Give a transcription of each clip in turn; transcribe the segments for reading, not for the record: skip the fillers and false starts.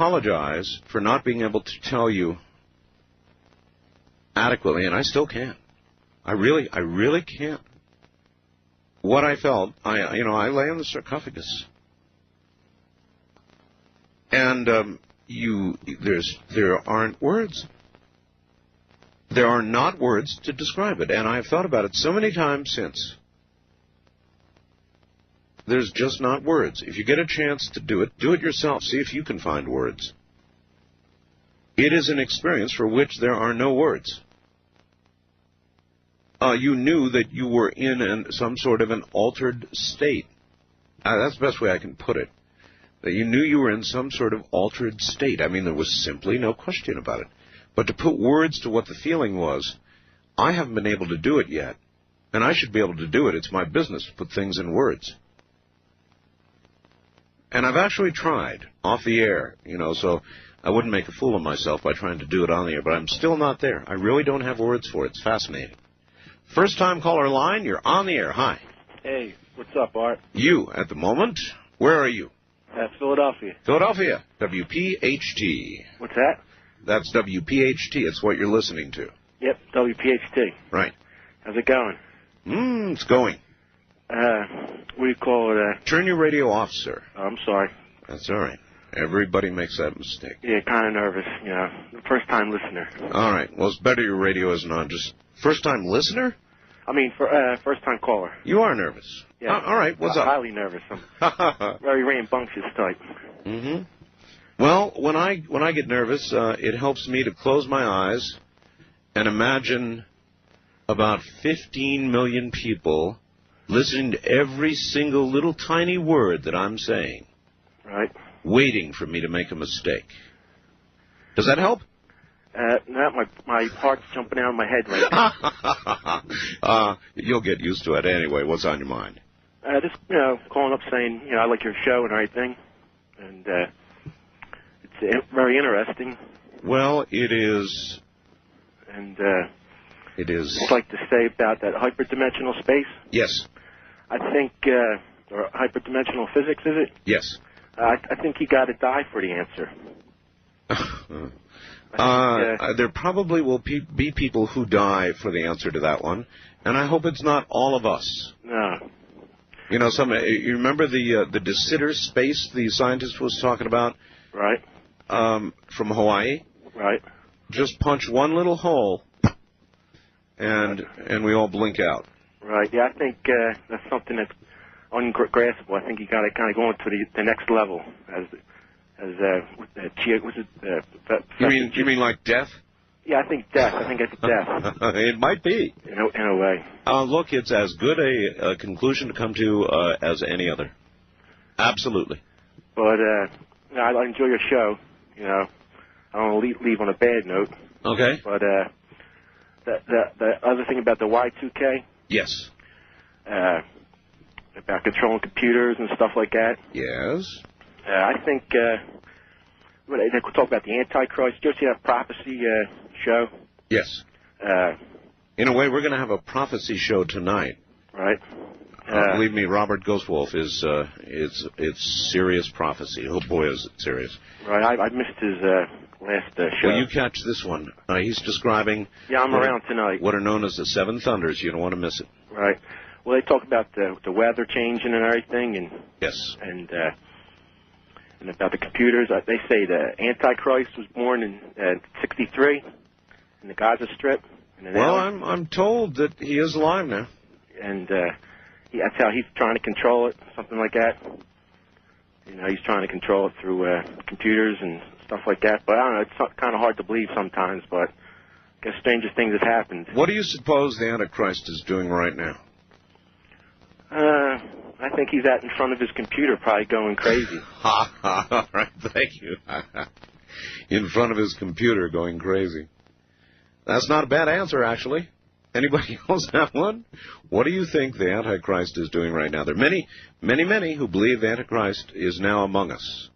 apologize for not being able to tell you adequately, and I still can't. I really can't. What I felt, I lay in the sarcophagus, and there aren't words. There are not words to describe it, and I've thought about it so many times since. There's just not words. If you get a chance to do it yourself. See if you can find words. It is an experience for which there are no words. You knew that you were in some sort of an altered state. That's the best way I can put it. That you knew you were in some sort of altered state. I mean, there was simply no question about it. But to put words to what the feeling was, I haven't been able to do it yet. And I should be able to do it. It's my business to put things in words. And I've actually tried off the air, so I wouldn't make a fool of myself by trying to do it on the air. But I'm still not there. I really don't have words for it. It's fascinating. First-time caller line, you're on the air. Hi. Hey, what's up, Art? You, at the moment. Where are you? Philadelphia. Philadelphia. WPHT. What's that? That's WPHT. It's what you're listening to. Yep, WPHT. Right. How's it going? It's going. What do you call it? Turn your radio off, sir. Oh, I'm sorry. That's all right. Everybody makes that mistake. Yeah, kind of nervous, First-time listener. All right. Well, it's better your radio isn't on. Just first-time listener? I mean, first-time caller. You are nervous. Yeah. All right. What's up? Highly nervous. I'm very rambunctious type. Mm-hmm. Well, when I get nervous, it helps me to close my eyes and imagine about 15 million people listening to every single little tiny word that I'm saying. Right. Waiting for me to make a mistake. Does that help? No, my heart's jumping out of my head right now. You'll get used to it anyway. What's on your mind? Just, calling up saying, I like your show and everything. And it's very interesting. Well, it is. And it is. I'd like to say about that hyperdimensional space. Yes. I think, or hyperdimensional physics, is it? Yes. I think you got to die for the answer. There probably will be people who die for the answer to that one, and I hope it's not all of us. No. You remember the de Sitter space the scientist was talking about? Right. From Hawaii? Right. Just punch one little hole, and we all blink out. Right. Yeah, I think that's something that's ungraspable. I think you got to kind of go into the next level You mean like death? Yeah, I think death. I think it's death. It might be. In a way. Look, it's as good a conclusion to come to as any other. Absolutely. But I enjoy your show. I don't want to leave on a bad note. Okay. But the other thing about the Y2K. Yes. About controlling computers and stuff like that. Yes. I think they could talk about the Antichrist. Did you see that prophecy show? Yes. In a way, we're going to have a prophecy show tonight. Right. Believe me, Robert Ghostwolf is it's serious prophecy. Oh boy, is it serious. Right. I missed his last show. Well, you catch this one. He's describing. Yeah, I'm around tonight. What are known as the Seven Thunders. You don't want to miss it. Right. Well, they talk about the weather changing and everything, and yes, and about the computers. They say the Antichrist was born in '63 in the Gaza Strip. Well, I'm told that he is alive now, and that's how he's trying to control it, something like that. He's trying to control it through computers and stuff like that. But I don't know, it's kind of hard to believe sometimes. But I guess stranger things have happened. What do you suppose the Antichrist is doing right now? I think he's out in front of his computer, probably going crazy. All right, thank you. In front of his computer, going crazy. That's not a bad answer, actually. Anybody else have one? What do you think the Antichrist is doing right now? There are many, many, many who believe the Antichrist is now among us.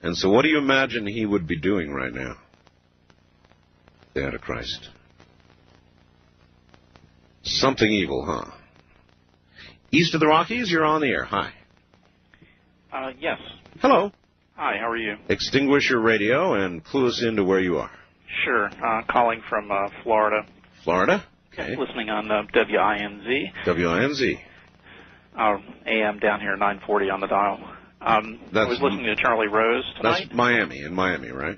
And so what do you imagine he would be doing right now? The Antichrist. Something evil, huh? East of the Rockies, you're on the air. Hi. Yes. Hello. Hi, how are you? Extinguish your radio and clue us into where you are. Sure. Calling from Florida. Florida? Okay. Listening on WINZ. WINZ. AM down here, 940 on the dial. I was listening to Charlie Rose tonight. That's Miami, right?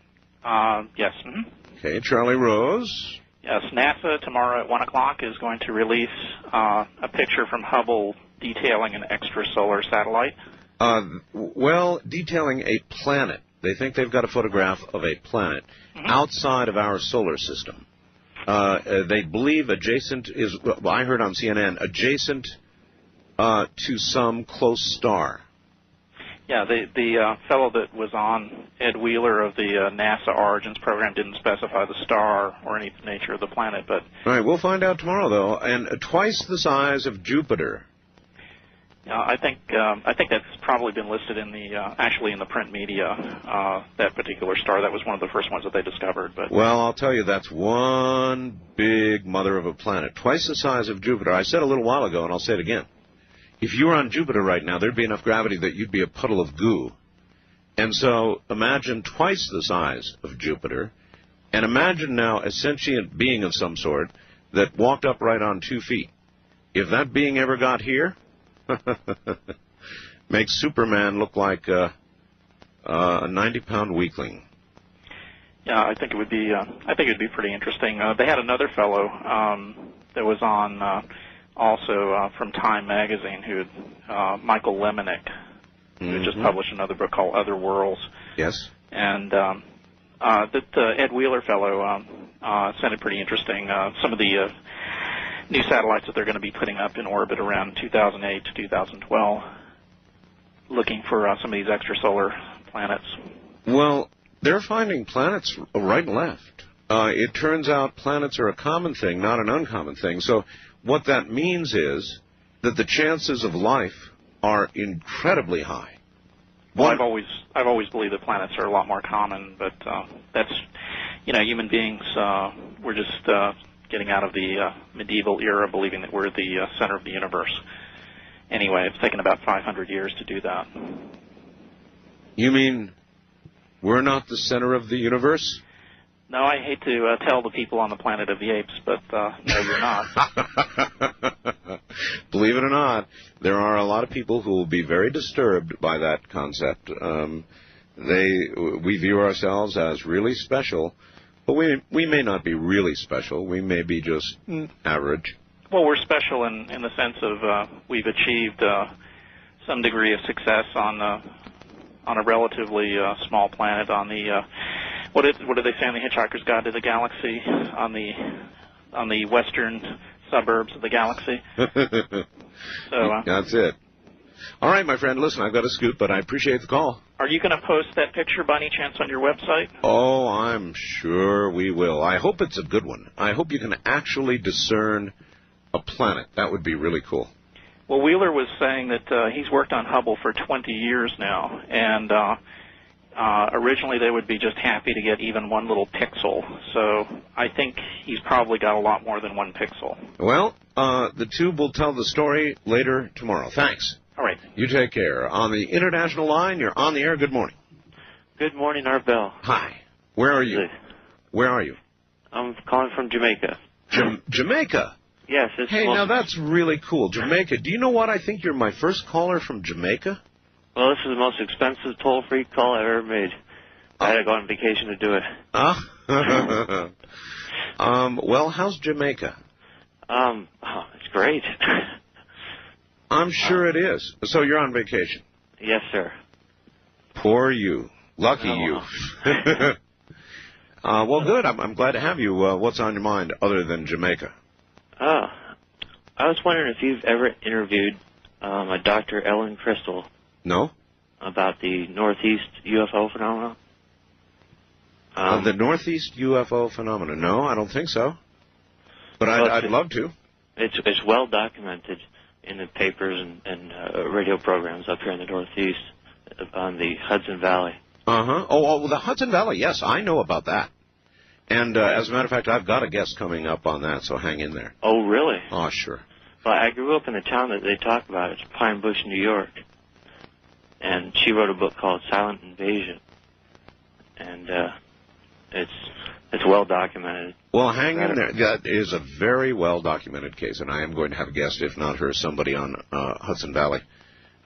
Yes. Mm-hmm. Okay, Charlie Rose. Yes, NASA tomorrow at 1 o'clock is going to release a picture from Hubble detailing an extrasolar satellite. Well, detailing a planet. They think they've got a photograph of a planet outside of our solar system. They believe adjacent is, well, I heard on CNN, adjacent to some close star. Yeah, the fellow that was on, Ed Wheeler of the NASA Origins program, didn't specify the star or any nature of the planet. But all right, we'll find out tomorrow, though. And twice the size of Jupiter. I think that's probably been listed in the actually in the print media. That particular star, that was one of the first ones that they discovered. But well, I'll tell you, that's one big mother of a planet, twice the size of Jupiter. I said a little while ago, and I'll say it again. If you were on Jupiter right now, there'd be enough gravity that you'd be a puddle of goo. And so imagine twice the size of Jupiter, and imagine now a sentient being of some sort that walked upright on 2 feet. If that being ever got here, makes Superman look like a 90-pound weakling. Yeah, I think it would be. It'd be pretty interesting. They had another fellow that was on. Also from Time magazine, Michael Lemonick, who just published another book called Other Worlds. Yes. And that Ed Wheeler fellow sounded pretty interesting. Some of the new satellites that they're going to be putting up in orbit around 2008 to 2012, looking for some of these extrasolar planets. Well, they're finding planets right and left. It turns out planets are a common thing, not an uncommon thing. So what that means is that the chances of life are incredibly high. Well, I've always believed that planets are a lot more common, but that's, human beings, we're just getting out of the medieval era believing that we're the center of the universe. Anyway, it's taken about 500 years to do that. You mean we're not the center of the universe? No, I hate to tell the people on the Planet of the Apes, but no, you're not. Believe it or not, there are a lot of people who will be very disturbed by that concept. We view ourselves as really special, but we may not be really special. We may be just average. Well, we're special in the sense of we've achieved some degree of success on a relatively small planet on the what do they say on the Hitchhiker's Guide to the Galaxy on the western suburbs of the galaxy. So that's it. All right, my friend. Listen, I've got to scoot, but I appreciate the call. Are you going to post that picture by any chance on your website? Oh, I'm sure we will. I hope it's a good one. I hope you can actually discern a planet. That would be really cool. Well, Wheeler was saying that he's worked on Hubble for 20 years now, and originally they would be just happy to get even one little pixel. So I think he's probably got a lot more than one pixel. Well, the tube will tell the story later tomorrow. Thanks. All right. You take care. On the international line, you're on the air. Good morning. Good morning, Arbel. Hi. Where are you? Where are you? I'm calling from Jamaica. Jamaica? Yes. Hey, now that's really cool. Jamaica. Do you know what? I think you're my first caller from Jamaica. Well, this is the most expensive toll-free call I've ever made. I had to go on vacation to do it. Well, how's Jamaica? It's great. I'm sure it is. So you're on vacation? Yes, sir. Poor you. Lucky you. Well, good. I'm glad to have you. What's on your mind other than Jamaica? I was wondering if you've ever interviewed a Dr. Ellen Crystal. No. About the Northeast UFO phenomenon? The Northeast UFO phenomenon? No, I don't think so. But I'd love to. It's well documented in the papers and radio programs up here in the Northeast on the Hudson Valley. Uh-huh. Oh, the Hudson Valley, yes, I know about that. And as a matter of fact, I've got a guest coming up on that, so hang in there. Oh, really? Oh, sure. Well, I grew up in the town that they talk about. It's Pine Bush, New York. and she wrote a book called Silent Invasion, and it's well documented. Well, hang in there. That is a very well-documented case, and I am going to have a guest, if not her, somebody on Hudson Valley.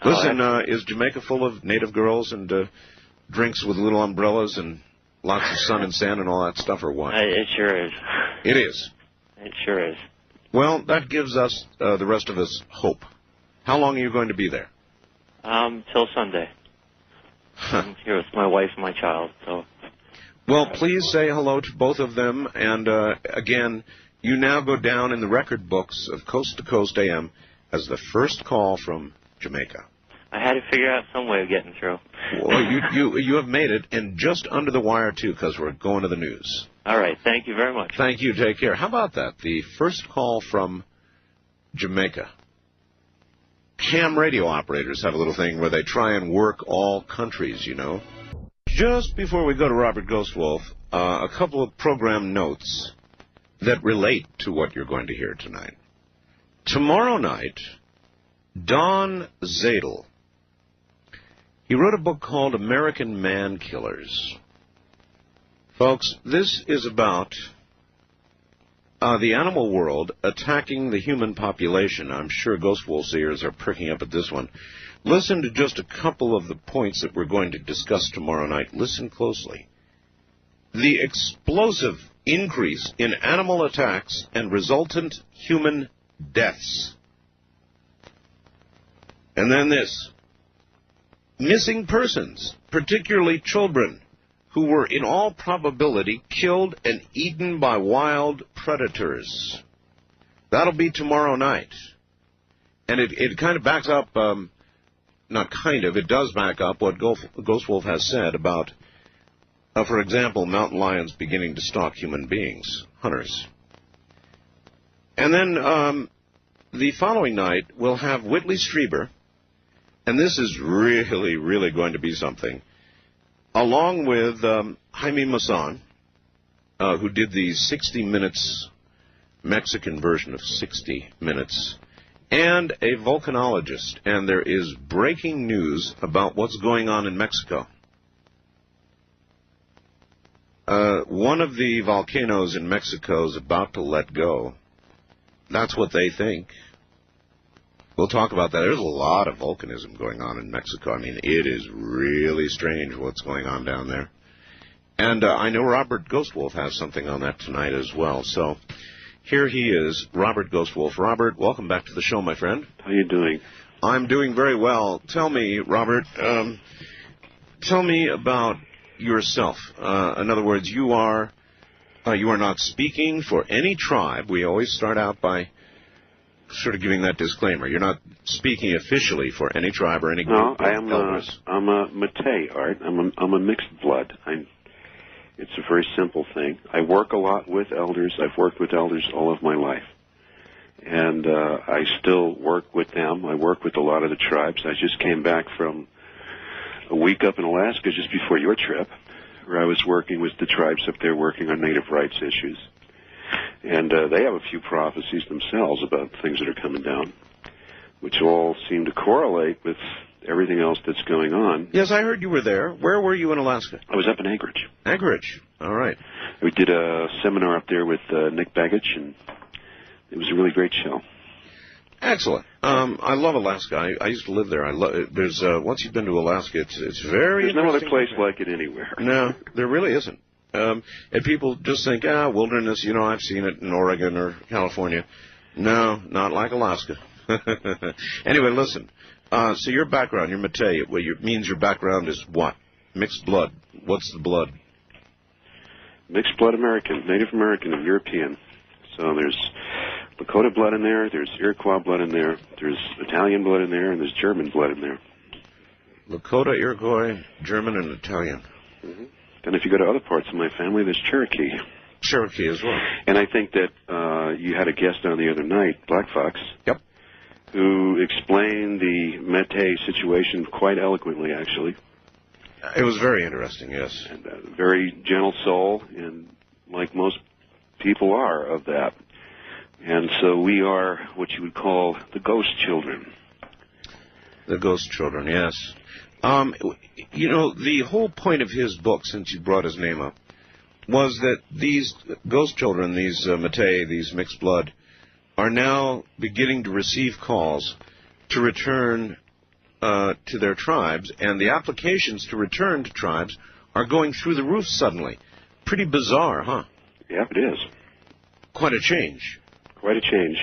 Listen, is Jamaica full of native girls and drinks with little umbrellas and lots of sun and sand and all that stuff, or what? It sure is. It is? It sure is. Well, that gives us, the rest of us, hope. How long are you going to be there? Till Sunday. I'm here with my wife and my child, so... Well, please say hello to both of them, and again, you now go down in the record books of Coast to Coast AM as the first call from Jamaica. I had to figure out some way of getting through. Well, you have made it, and just under the wire, too, because we're going to the news. All right, thank you very much. Thank you, take care. How about that, the first call from Jamaica? Ham radio operators have a little thing where they try and work all countries, you know. Just before we go to Robert Ghostwolf, a couple of program notes that relate to what you're going to hear tonight. Tomorrow night, Don Zadel, he wrote a book called American Man Killers. Folks, this is about the animal world attacking the human population. I'm sure Ghostwolf's ears are pricking up at this one. Listen to just a couple of the points that we're going to discuss tomorrow night. Listen closely. The explosive increase in animal attacks and resultant human deaths. And then this. Missing persons, particularly children, who were in all probability killed and eaten by wild predators. That'll be tomorrow night. And it kind of backs up... not kind of, it does back up what Ghostwolf has said about, for example, mountain lions beginning to stalk human beings, hunters. And then the following night, we'll have Whitley Strieber, and this is really, really going to be something, along with Jaime Maussan, who did the 60 Minutes, Mexican version of 60 Minutes, and a volcanologist, and there is breaking news about what's going on in Mexico. One of the volcanoes in Mexico is about to let go. That's what they think. We'll talk about that. There's a lot of volcanism going on in Mexico. I mean, it is really strange what's going on down there. And I know Robert Ghostwolf has something on that tonight as well, so... Here he is, Robert Ghostwolf. Robert, welcome back to the show, my friend. How are you doing? I'm doing very well. Tell me, Robert, tell me about yourself. In other words, you are not speaking for any tribe. We always start out by sort of giving that disclaimer. You're not speaking officially for any tribe or any group of elders. I'm a Matei, Art. I'm a mixed blood. It's a very simple thing. I work a lot with elders. I've worked with elders all of my life. And I still work with them. I work with a lot of the tribes. I just came back from a week up in Alaska just before your trip, where I was working with the tribes up there working on native rights issues. And they have a few prophecies themselves about things that are coming down, which all seem to correlate with everything else that's going on. Yes, I heard you were there. Where were you in Alaska? I was up in Anchorage. Anchorage. All right. We did a seminar up there with Nick Begich, and it was a really great show. Excellent. I love Alaska. I used to live there. There's once you've been to Alaska, it's very. There's no other place like it anywhere. No, there really isn't. And people just think, wilderness. You know, I've seen it in Oregon or California. No, not like Alaska. Anyway, listen. So your background, your Matei, means your background is what? Mixed blood. What's the blood? Mixed blood American, Native American and European. So there's Lakota blood in there, there's Iroquois blood in there, there's Italian blood in there, and there's German blood in there. Lakota, Iroquois, German, and Italian. Mm-hmm. Then if you go to other parts of my family, there's Cherokee. Cherokee as well. And I think that you had a guest on the other night, Black Fox. Yep. Who explained the Métis situation quite eloquently, actually. It was very interesting, yes. And a very gentle soul, and like most people are of that. And so we are what you would call the ghost children. The ghost children, yes. You know, the whole point of his book, since you brought his name up, was that these ghost children, these Matei, these mixed blood, are now beginning to receive calls to return to their tribes, and the applications to return to tribes are going through the roof suddenly. Pretty bizarre, huh? Yeah, it is. Quite a change. Quite a change.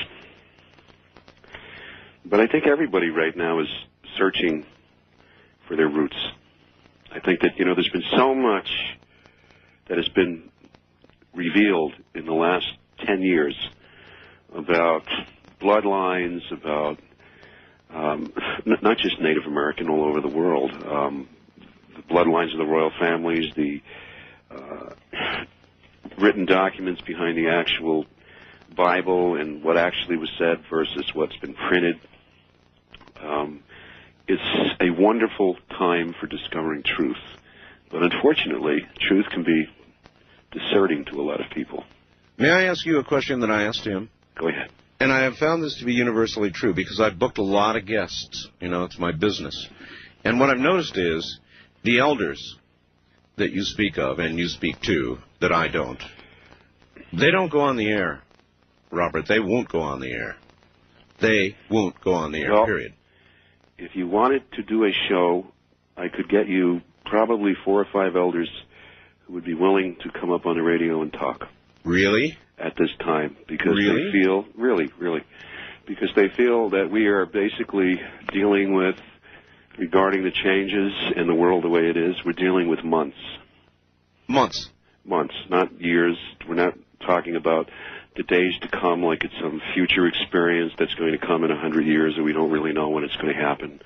But I think everybody right now is searching for their roots. I think that, you know, there's been so much that has been revealed in the last 10 years about bloodlines, about not just Native American, all over the world, the bloodlines of the royal families, the written documents behind the actual Bible and what actually was said versus what's been printed. It's a wonderful time for discovering truth. But unfortunately, truth can be discerning to a lot of people. May I ask you a question that I asked him? Go ahead. And I have found this to be universally true because I've booked a lot of guests. You know, it's my business. And what I've noticed is the elders that you speak of and you speak to that I don't, they don't go on the air, Robert. They won't go on the air. They won't go on the air, well, period. If you wanted to do a show, I could get you probably 4 or 5 elders who would be willing to come up on the radio and talk. Really? At this time, because really? they feel, really, because they feel that we are basically dealing with, regarding the changes in the world the way it is, we're dealing with months. Months? Months, not years. We're not talking about the days to come like it's some future experience that's going to come in 100 years and we don't really know when it's going to happen.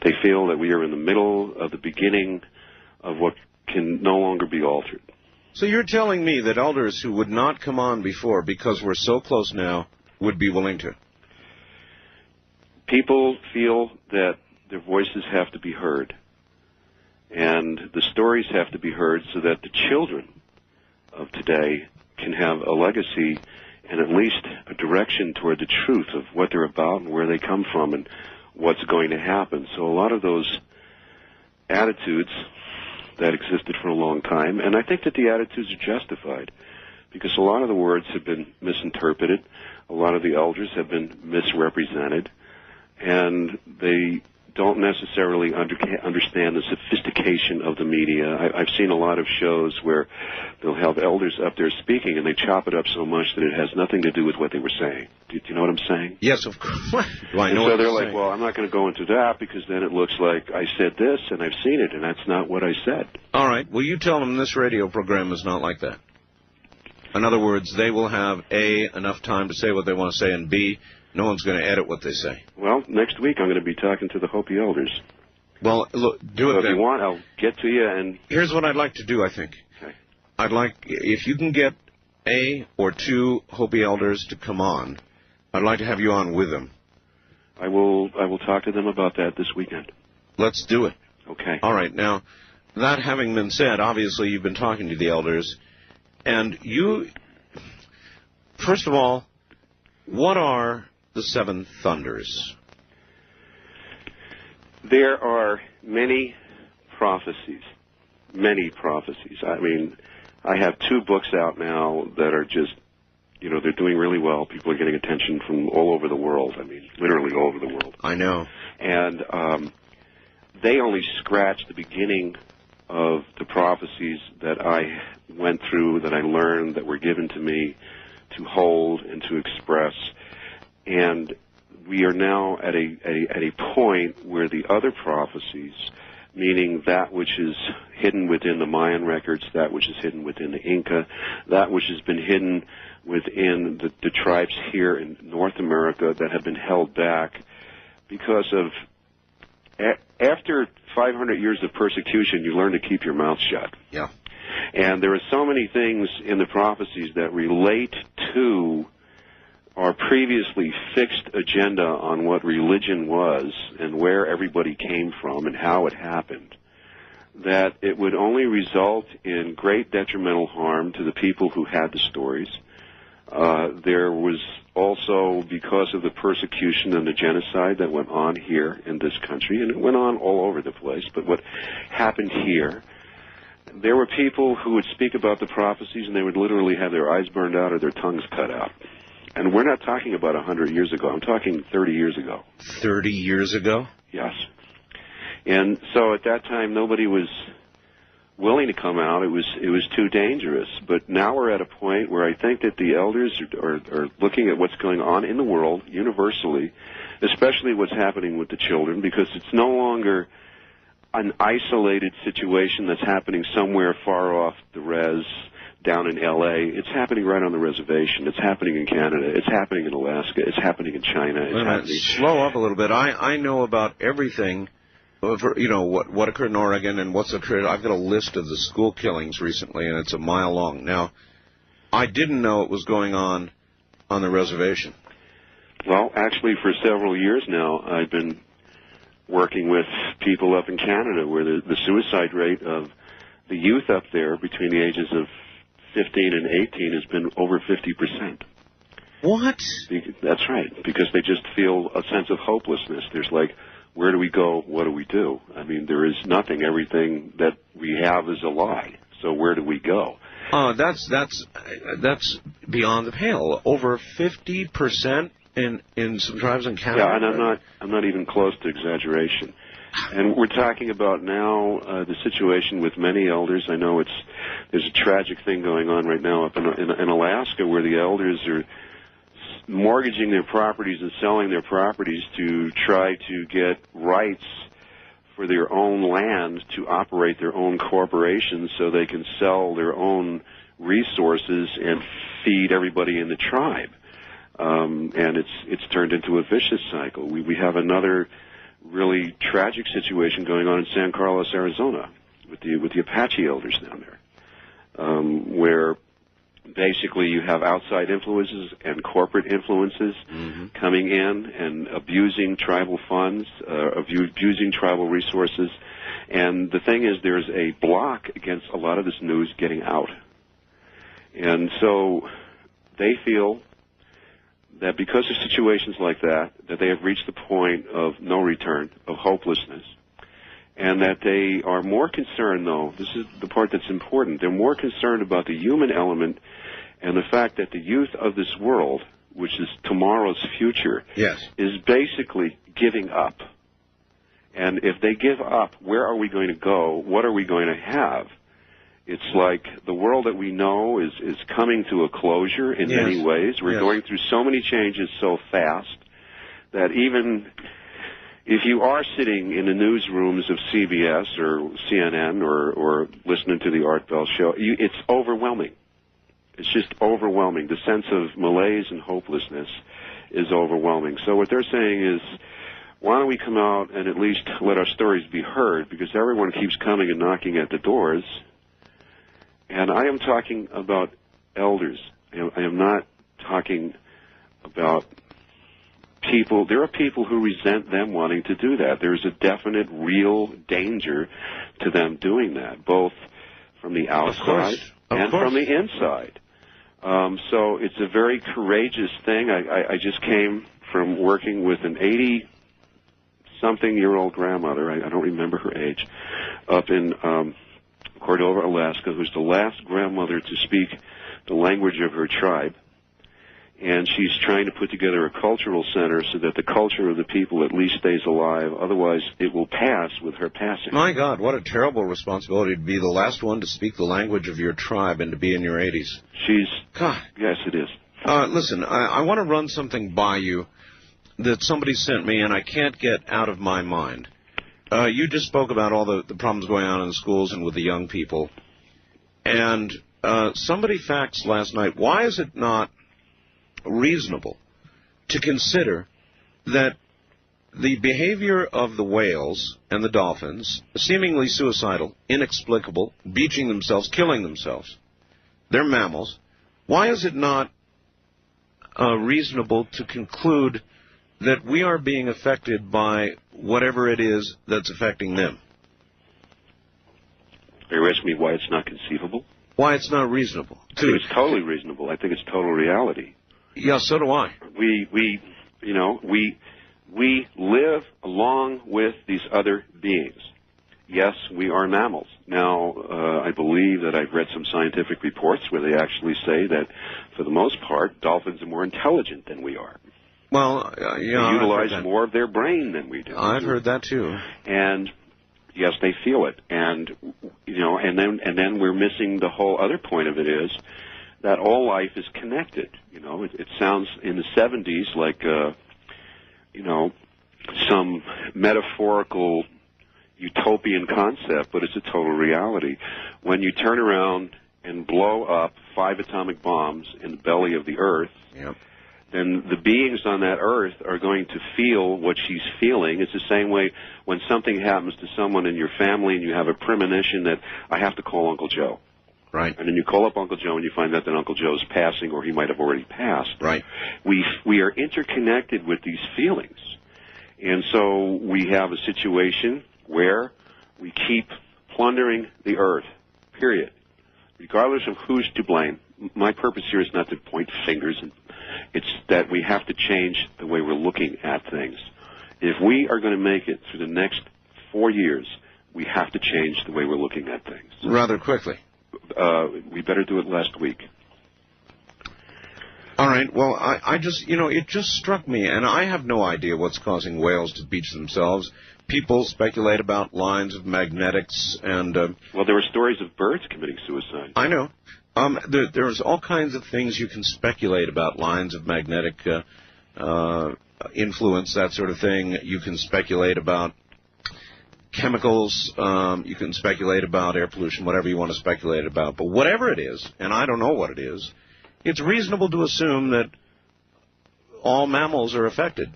They feel that we are in the middle of the beginning of what can no longer be altered. So you're telling me that elders who would not come on before because we're so close now would be willing to? People feel that their voices have to be heard. And the stories have to be heard so that the children of today can have a legacy and at least a direction toward the truth of what they're about and where they come from and what's going to happen. So a lot of those attitudes that existed for a long time, and I think that the attitudes are justified because a lot of the words have been misinterpreted, a lot of the elders have been misrepresented, and they don't necessarily understand the sophistication of the media. I've seen a lot of shows where they'll have elders up there speaking, and they chop it up so much that it has nothing to do with what they were saying. Do you know what I'm saying? Yes, of course. Well, I know so what they're you're like, saying. well, I'm not going to go into that because then it looks like I said this and I've seen it, and that's not what I said. All right. Well, you tell them this radio program is not like that. In other words, they will have, A, enough time to say what they want to say, and B, no one's going to edit what they say. Well, next week I'm going to be talking to the Hopi elders. Well, look, do it so then. If you want, I'll get to you and... Here's what I'd like to do, I think. Okay. I'd like, if you can get a or 2 Hopi elders to come on, I'd like to have you on with them. I will talk to them about that this weekend. Let's do it. Okay. All right. Now, that having been said, obviously you've been talking to the elders, and you, first of all, what are the 7 thunders? There are many prophecies. Many prophecies. I mean, I have 2 books out now that are just, you know, they're doing really well. People are getting attention from all over the world. I mean, literally all over the world. I know. And they only scratch the beginning of the prophecies that I went through, that I learned, that were given to me to hold and to express. And we are now at a point where the other prophecies, meaning that which is hidden within the Mayan records, that which is hidden within the Inca, that which has been hidden within the tribes here in North America that have been held back because of, after 500 years of persecution, you learn to keep your mouth shut. Yeah. And there are so many things in the prophecies that relate to our previously fixed agenda on what religion was and where everybody came from and how it happened, that it would only result in great detrimental harm to the people who had the stories. There was also, because of the persecution and the genocide that went on here in this country, and it went on all over the place, but what happened here, there were people who would speak about the prophecies and they would literally have their eyes burned out or their tongues cut out. And we're not talking about 100 years ago. I'm talking 30 years ago. 30 years ago? Yes. And so at that time, nobody was willing to come out. It was too dangerous. But now we're at a point where I think that the elders are looking at what's going on in the world universally, especially what's happening with the children, because it's no longer an isolated situation that's happening somewhere far off the res down in L.A. It's happening right on the reservation. It's happening in Canada. It's happening in Alaska. It's happening in China. It's happening. Slow up a little bit. I know about everything. You know, what occurred in Oregon and what's occurred. I've got a list of the school killings recently, and it's a mile long. Now, I didn't know it was going on the reservation. Well, actually, for several years now, I've been working with people up in Canada where the suicide rate of the youth up there between the ages of 15 and 18 has been over 50%. What? That's right, because they just feel a sense of hopelessness. There's like, where do we go? What do we do? I mean, there is nothing. Everything that we have is a lie. So where do we go? That's beyond the pale. Over 50% in some tribes in Canada. Yeah, and I'm not even close to exaggeration. And we're talking about now the situation with many elders. I know there's a tragic thing going on right now up in Alaska where the elders are mortgaging their properties and selling their properties to try to get rights for their own land to operate their own corporations so they can sell their own resources and feed everybody in the tribe. And it's turned into a vicious cycle. We have another really tragic situation going on in San Carlos, Arizona, with the Apache elders down there, where basically you have outside influences and corporate influences coming in and abusing tribal funds, abusing tribal resources. And the thing is, there's a block against a lot of this news getting out. And so they feel that because of situations like that they have reached the point of no return, of hopelessness, and that they are more concerned, though, this is the part that's important, they're more concerned about the human element and the fact that the youth of this world, which is tomorrow's future, yes, is basically giving up. And if they give up, where are we going to go? What are we going to have? It's like the world that we know is coming to a closure in many ways. We're going through so many changes so fast that even if you are sitting in the newsrooms of CBS or CNN or listening to the Art Bell show, it's overwhelming. It's just overwhelming. The sense of malaise and hopelessness is overwhelming. So what they're saying is, why don't we come out and at least let our stories be heard, because everyone keeps coming and knocking at the doors. And I am talking about elders. I am not talking about people. There are people who resent them wanting to do that. There's a definite, real danger to them doing that, both from the outside and from the inside. So it's a very courageous thing. I just came from working with an 80-something-year-old grandmother, I don't remember her age, up in Cordova, Alaska, who's the last grandmother to speak the language of her tribe. And she's trying to put together a cultural center so that the culture of the people at least stays alive. Otherwise, it will pass with her passing. My God, what a terrible responsibility to be the last one to speak the language of your tribe and to be in your 80s. God. Yes, it is. Listen, I want to run something by you that somebody sent me, and I can't get out of my mind. You just spoke about all the problems going on in the schools and with the young people. And somebody faxed last night, why is it not reasonable to consider that the behavior of the whales and the dolphins, seemingly suicidal, inexplicable, beaching themselves, killing themselves, they're mammals, why is it not reasonable to conclude that we are being affected by whatever it is that's affecting them? Are you asking me why it's not conceivable? why it's not reasonable. I think it's totally reasonable. I think it's total reality. Yeah, so do I. We live along with these other beings. Yes, we are mammals. Now, I believe that I've read some scientific reports where they actually say that, for the most part, dolphins are more intelligent than we are. Well, they utilize more of their brain than we do. I've heard that too. And yes, they feel it. And and then we're missing the whole other point of it is that all life is connected. It sounds in the 70s like some metaphorical utopian concept, but it's a total reality. When you turn around and blow up 5 atomic bombs in the belly of the Earth, yep, then the beings on that Earth are going to feel what she's feeling. It's the same way when something happens to someone in your family and you have a premonition that I have to call Uncle Joe. Right. And then you call up Uncle Joe and you find out that Uncle Joe's passing or he might have already passed. Right. We are interconnected with these feelings. And so we have a situation where we keep plundering the Earth, period, regardless of who's to blame. My purpose here is not to point fingers. It's that we have to change the way we're looking at things. If we are going to make it through the next 4 years, we have to change the way we're looking at things. Rather quickly. We better do it last week. All right. Well, I just, it just struck me, and I have no idea what's causing whales to beach themselves. People speculate about lines of magnetics and... well, there were stories of birds committing suicide. I know. There's all kinds of things you can speculate about, lines of magnetic influence, that sort of thing. You can speculate about chemicals. You can speculate about air pollution, whatever you want to speculate about. But whatever it is, and I don't know what it is, it's reasonable to assume that all mammals are affected.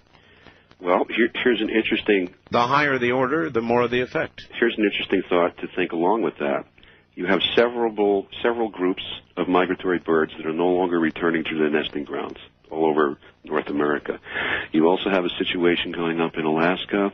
Well, here's an interesting... The higher the order, the more the effect. Here's an interesting thought to think along with that. You have several groups of migratory birds that are no longer returning to their nesting grounds all over North America. You also have a situation going up in Alaska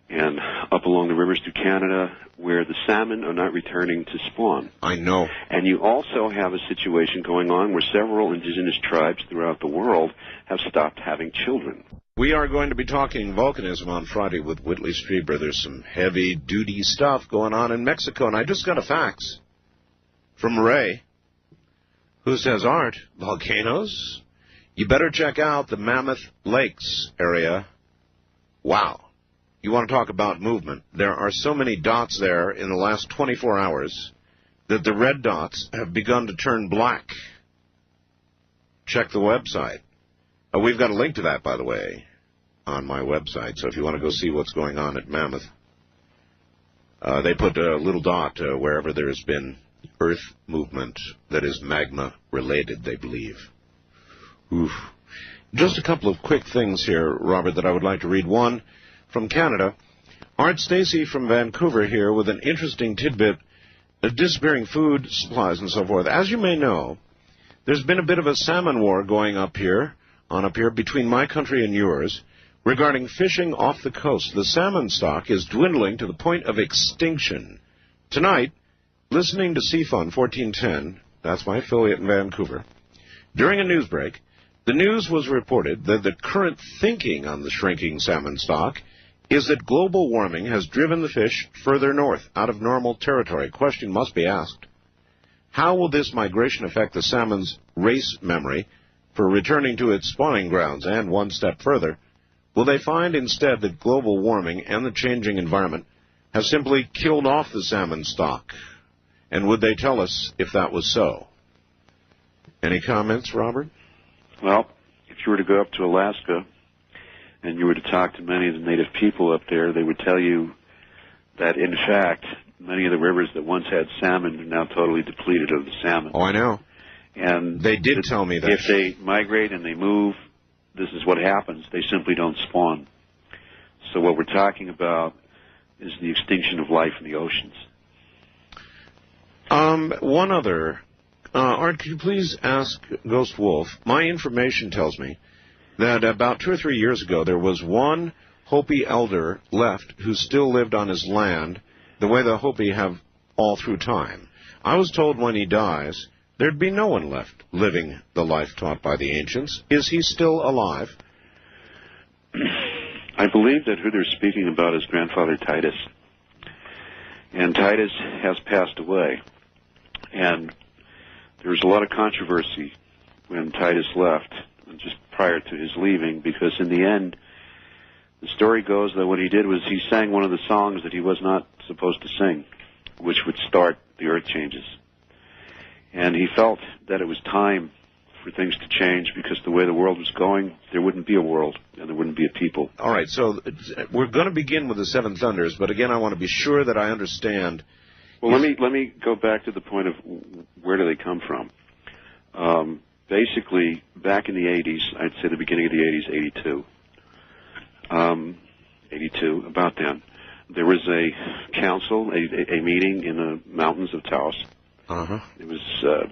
and up along the rivers to Canada where the salmon are not returning to spawn. I know. And you also have a situation going on where several indigenous tribes throughout the world have stopped having children. We are going to be talking volcanism on Friday with Whitley Strieber. There's some heavy-duty stuff going on in Mexico, and I just got a fax from Ray, who says, Art, volcanoes? You better check out the Mammoth Lakes area. Wow. You want to talk about movement. There are so many dots there in the last 24 hours that the red dots have begun to turn black. Check the website. We've got a link to that, by the way, on my website. So if you want to go see what's going on at Mammoth, they put a little dot wherever there's been Earth movement that is magma-related, they believe. Oof. Just a couple of quick things here, Robert, that I would like to read. One, from Canada. Art Stacy from Vancouver here with an interesting tidbit of disappearing food supplies and so forth. As you may know, there's been a bit of a salmon war going up here between my country and yours regarding fishing off the coast. The salmon stock is dwindling to the point of extinction. Tonight, listening to Seafun 1410, that's my affiliate in Vancouver, during a news break, the news was reported that the current thinking on the shrinking salmon stock is that global warming has driven the fish further north, out of normal territory. Question must be asked. How will this migration affect the salmon's race memory for returning to its spawning grounds? And one step further, will they find instead that global warming and the changing environment have simply killed off the salmon stock? And would they tell us if that was so? Any comments, Robert? Well, if you were to go up to Alaska and you were to talk to many of the native people up there, they would tell you that, in fact, many of the rivers that once had salmon are now totally depleted of the salmon. Oh, I know. And they did tell me that. If they migrate and they move, this is what happens. They simply don't spawn. So what we're talking about is the extinction of life in the oceans. One other. Art, could you please ask Ghost Wolf? My information tells me that about 2 or 3 years ago there was one Hopi elder left who still lived on his land the way the Hopi have all through time. I was told when he dies, there'd be no one left living the life taught by the ancients. Is he still alive? I believe that who they're speaking about is Grandfather Titus. And Titus has passed away. And there was a lot of controversy when Titus left, just prior to his leaving, because in the end, the story goes that what he did was he sang one of the songs that he was not supposed to sing, which would start the earth changes. And he felt that it was time for things to change, because the way the world was going, there wouldn't be a world and there wouldn't be a people. All right, so we're going to begin with the Seven Thunders, but again, I want to be sure that I understand. Well, let me go back to the point of where do they come from. Basically, back in the 80s, I'd say the beginning of the 80s, 82, about then, there was a council, a meeting in the mountains of Taos. Uh-huh. It was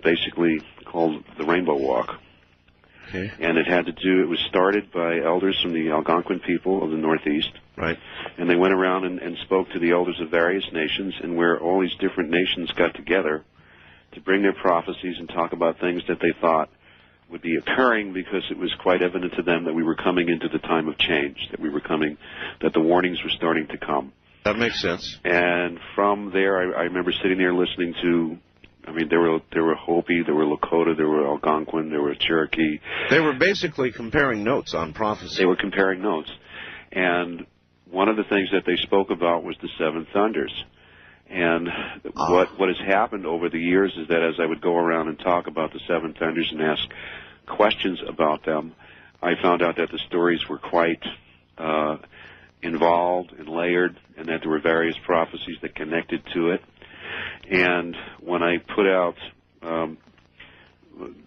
basically called the Rainbow Walk. Okay. And it was started by elders from the Algonquin people of the Northeast. Right. And they went around and spoke to the elders of various nations, and where all these different nations got together to bring their prophecies and talk about things that they thought would be occurring, because it was quite evident to them that we were coming into the time of change, that the warnings were starting to come. That makes sense. And from there, I remember sitting there listening to, there were Hopi, there were Lakota, there were Algonquin, there were Cherokee. They were basically comparing notes on prophecy. They were comparing notes. And one of the things that they spoke about was the Seven Thunders. And what has happened over the years is that as I would go around and talk about the Seven Thunders and ask questions about them, I found out that the stories were quite involved and layered, and that there were various prophecies that connected to it. And when I put out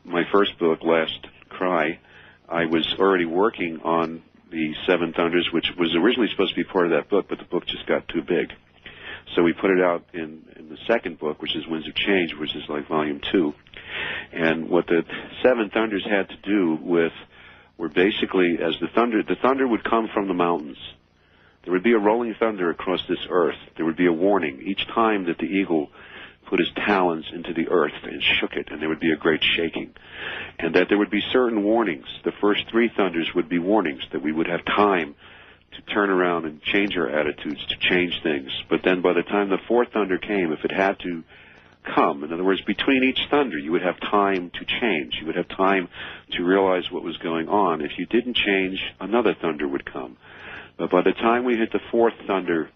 my first book, Last Cry, I was already working on the Seven Thunders, which was originally supposed to be part of that book, but the book just got too big. So we put it out in the second book, which is Winds of Change, which is like volume 2. And what the Seven Thunders had to do with were basically, as the thunder would come from the mountains. There would be a rolling thunder across this earth. There would be a warning each time that the eagle put his talons into the earth and shook it, and there would be a great shaking. And that there would be certain warnings. The first 3 thunders would be warnings, that we would have time to turn around and change our attitudes, to change things. But then by the time the 4th thunder came, if it had to come, in other words, between each thunder, you would have time to change. You would have time to realize what was going on. If you didn't change, another thunder would come. But by the time we hit the 4th thunder,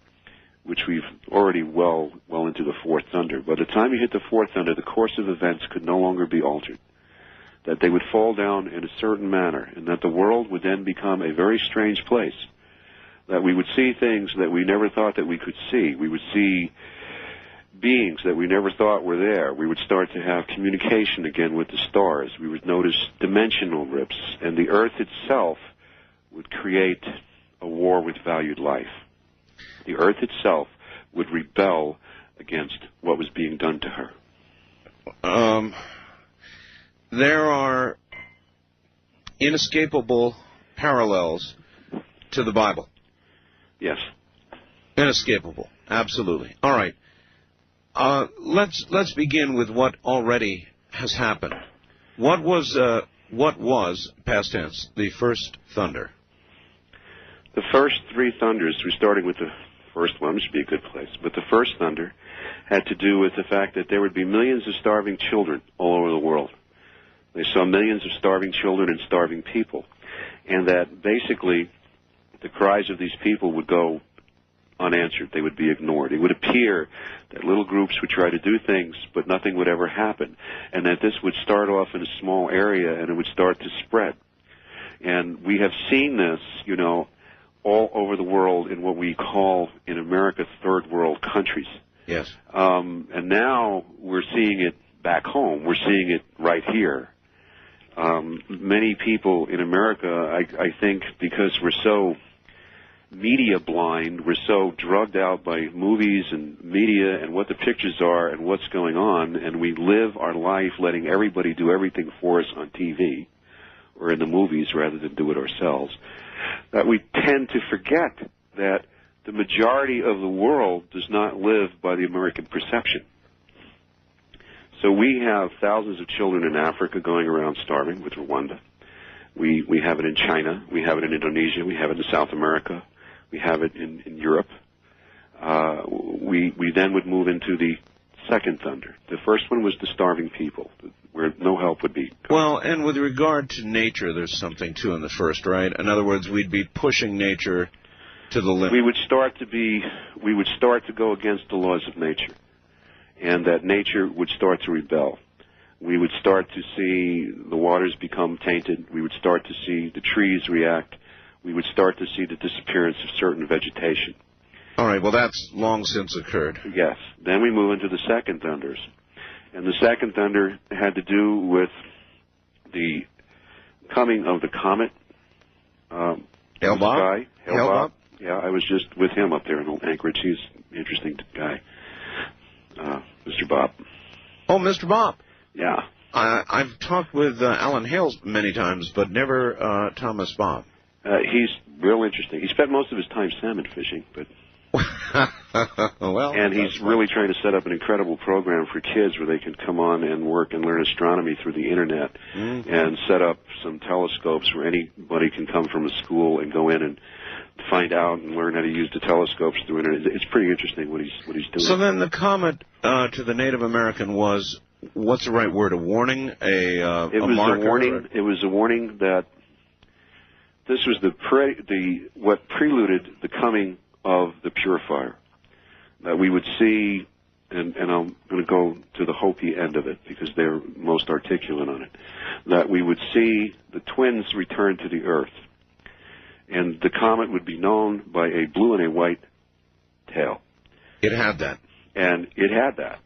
which we've already well into the 4th thunder, by the time you hit the 4th thunder, the course of events could no longer be altered. That they would fall down in a certain manner, and that the world would then become a very strange place. That we would see things that we never thought that we could see. We would see beings that we never thought were there. We would start to have communication again with the stars. We would notice dimensional rips, and the earth itself would create a war with valued life. The earth itself would rebel against what was being done to her. There are inescapable parallels to the Bible. Yes. Inescapable. Absolutely. All right. Let's begin with what already has happened. What was past tense, the first thunder? The first 3 thunders, we're starting with the first one, which would be a good place, but the first thunder had to do with the fact that there would be millions of starving children all over the world. They saw millions of starving children and starving people, and that basically the cries of these people would go unanswered. They would be ignored. It would appear that little groups would try to do things, but nothing would ever happen, and that this would start off in a small area, and it would start to spread. And we have seen this, all over the world in what we call in America third world countries. Yes. And now we're seeing it back home. We're seeing it right here. Many people in America, I think, because we're so media blind, we're so drugged out by movies and media and what the pictures are and what's going on, and we live our life letting everybody do everything for us on TV or in the movies rather than do it ourselves, that we tend to forget that the majority of the world does not live by the American perception. So we have thousands of children in Africa going around starving with Rwanda. We have it in China. We have it in Indonesia. We have it in South America. We have it in Europe. We then would move into the second thunder. The first one was the starving people, where no help would be. Well, and with regard to nature, there's something, too, in the first, right? In other words, we'd be pushing nature to the limit. We would start to go against the laws of nature, and that nature would start to rebel. We would start to see the waters become tainted. We would start to see the trees react. We would start to see the disappearance of certain vegetation. All right, well, that's long since occurred. Yes. Then we move into the second thunders. And the second thunder had to do with the coming of the comet. Hale-Bopp? Hale-Bopp. Yeah, I was just with him up there in Anchorage. He's an interesting guy. Mr. Bob. Oh, Mr. Bob. Yeah. I've talked with Alan Hales many times, but never Thomas Bob. He's real interesting. He spent most of his time salmon fishing, but... Well, and he's really trying to set up an incredible program for kids where they can come on and work and learn astronomy through the Internet, and set up some telescopes where anybody can come from a school and go in and find out and learn how to use the telescopes through Internet. It's pretty interesting what he's doing. So then the comet to the Native American was, what's the right word, a warning? A marker? A warning. It was a warning that this was what preluded the coming of the purifier. That we would see, and I'm going to go to the Hopi end of it because they're most articulate on it, that we would see the twins return to the Earth. And the comet would be known by a blue and a white tail. It had that. And it had that.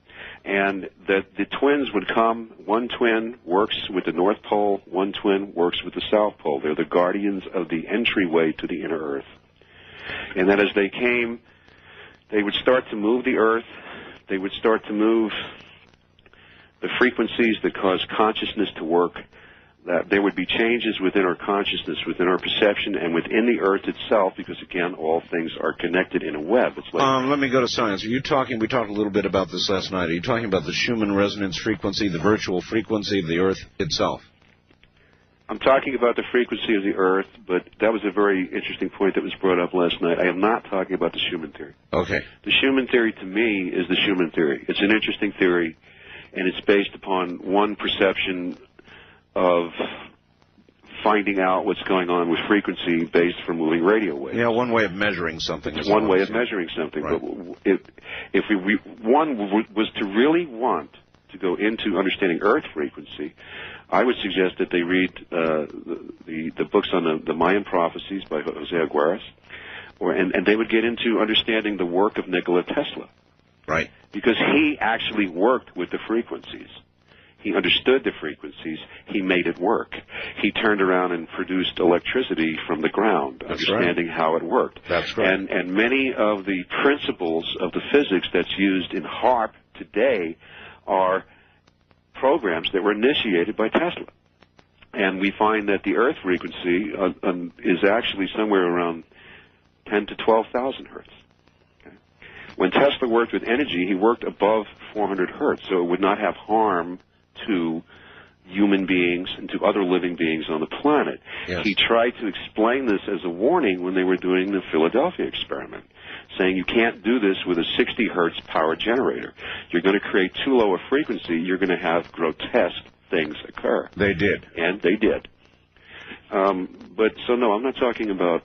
And that the twins would come, one twin works with the North Pole, one twin works with the South Pole. They're the guardians of the entryway to the inner Earth. And that as they came, they would start to move the Earth. They would start to move the frequencies that cause consciousness to work. That there would be changes within our consciousness, within our perception, and within the Earth itself, because, again, all things are connected in a web. It's like let me go to science. We talked a little bit about this last night. Are you talking about the Schumann resonance frequency, the virtual frequency of the Earth itself? I'm talking about the frequency of the Earth, but that was a very interesting point that was brought up last night. I am not talking about the Schumann theory. Okay. The Schumann theory, to me, is the Schumann theory. It's an interesting theory, and it's based upon one perception of finding out what's going on with frequency based from moving radio waves. Yeah, one way of measuring something. It's one way of measuring something. Right. But if one was to really want to go into understanding Earth frequency, I would suggest that they read the books on the Mayan prophecies by Jose Aguirre, and they would get into understanding the work of Nikola Tesla. Right. Because he actually worked with the frequencies. He understood the frequencies. He made it work. He turned around and produced electricity from the ground, understanding how it worked. That's right. And many of the principles of the physics that's used in HAARP today are programs that were initiated by Tesla. And we find that the Earth frequency is actually somewhere around 10 to 12,000 hertz. Okay? When Tesla worked with energy, he worked above 400 hertz, so it would not have harm to human beings and to other living beings on the planet. Yes. He tried to explain this as a warning when they were doing the Philadelphia experiment, saying you can't do this with a 60 hertz power generator. You're going to create too low a frequency. You're going to have grotesque things occur. They did. And they did. So no, I'm not talking about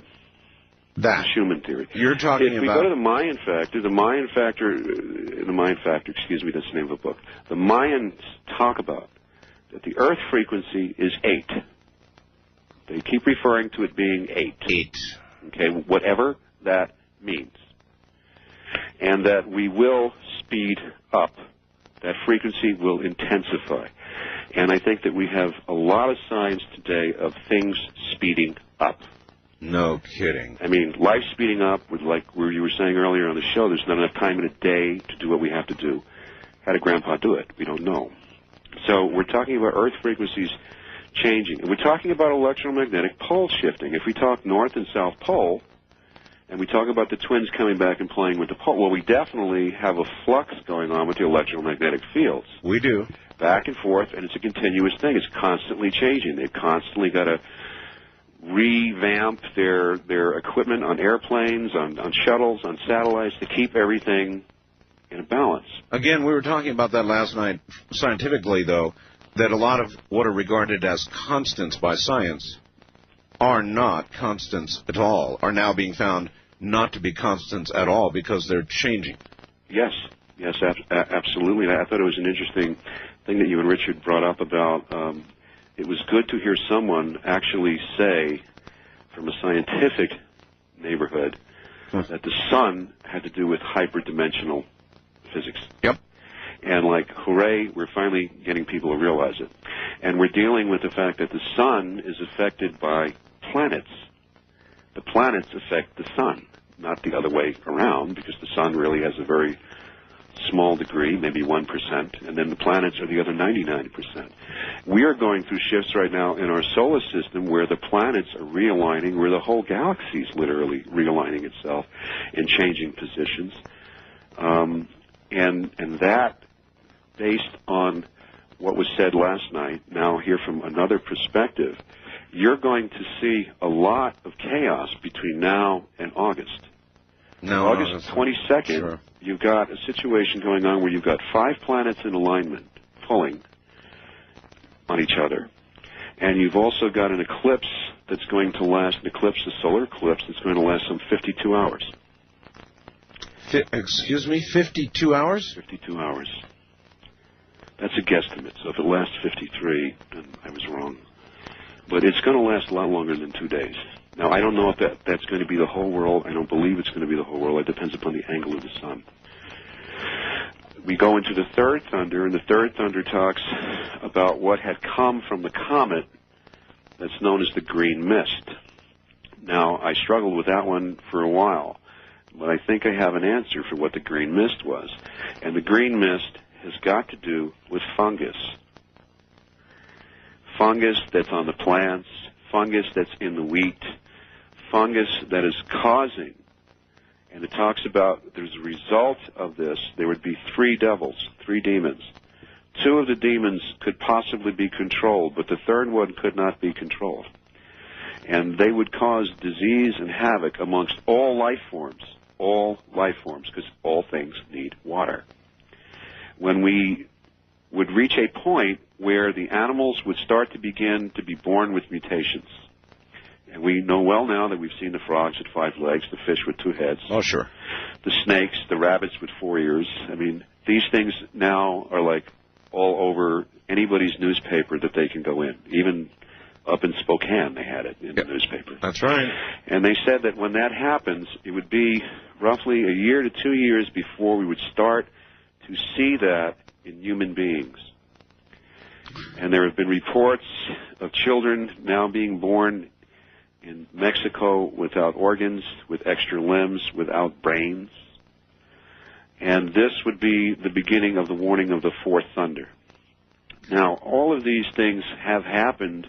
that. The Schumann theory. You're talking about... If we go to the Mayan factor, excuse me, that's the name of a book. The Mayans talk about that the Earth frequency is 8. They keep referring to it being 8. 8. Okay, whatever that means. And that we will speed up. That frequency will intensify. And I think that we have a lot of signs today of things speeding up. No kidding. I mean, life speeding up, with like where you were saying earlier on the show, there's not enough time in a day to do what we have to do. How did Grandpa do it? We don't know. So we're talking about Earth frequencies changing. And we're talking about electromagnetic pole shifting. If we talk North and South Pole, And we talk about the twins coming back and playing with the pole. Well, we definitely have a flux going on with the electromagnetic fields. We do. Back and forth, and it's a continuous thing. It's constantly changing. They've constantly got to revamp their equipment on airplanes, on shuttles, on satellites to keep everything in a balance. Again, we were talking about that last night. Scientifically, though, that a lot of what are regarded as constants by science are not constants at all, are now being found not to be constants at all because they're changing. Yes, absolutely. I thought it was an interesting thing that you and Richard brought up about it was good to hear someone actually say from a scientific neighborhood that the sun had to do with hyperdimensional physics. Yep. And like, hooray, we're finally getting people to realize it. And we're dealing with the fact that the sun is affected by planets. The planets affect the sun, not the other way around, because the sun really has a very small degree, maybe 1%, and then the planets are the other 99%. We are going through shifts right now in our solar system where the planets are realigning, where the whole galaxy is literally realigning itself and changing positions. And that, based on what was said last night, now here from another perspective, you're going to see a lot of chaos between now and August. No, August 22nd, sure. You've got a situation going on where you've got 5 planets in alignment pulling on each other. And you've also got an eclipse that's going to last, an eclipse, a solar eclipse, that's going to last some 52 hours. Excuse me, 52 hours? 52 hours. That's a guesstimate, so if it lasts 53, then I was wrong. But it's going to last a lot longer than 2 days. Now, I don't know if that's going to be the whole world. I don't believe it's going to be the whole world. It depends upon the angle of the sun. We go into the third thunder, and the third thunder talks about what had come from the comet that's known as the green mist. Now, I struggled with that one for a while, but I think I have an answer for what the green mist was. And the green mist has got to do with fungus. Fungus that's on the plants, fungus that's in the wheat, fungus that is causing, and it talks about there's a result of this, there would be 3 devils, 3 demons. 2 of the demons could possibly be controlled, but the third one could not be controlled. And they would cause disease and havoc amongst all life forms, because all things need water. When we would reach a point where the animals would start to begin to be born with mutations. And we know well now that we've seen the frogs with 5 legs, the fish with 2 heads. Oh, sure. The snakes, the rabbits with 4 ears. I mean, these things now are like all over anybody's newspaper that they can go in. Even up in Spokane, they had it in the newspaper. That's right. And they said that when that happens, it would be roughly a year to 2 years before we would start to see that in human beings. And there have been reports of children now being born in Mexico without organs, with extra limbs, without brains. And this would be the beginning of the warning of the 4th thunder. Now, all of these things have happened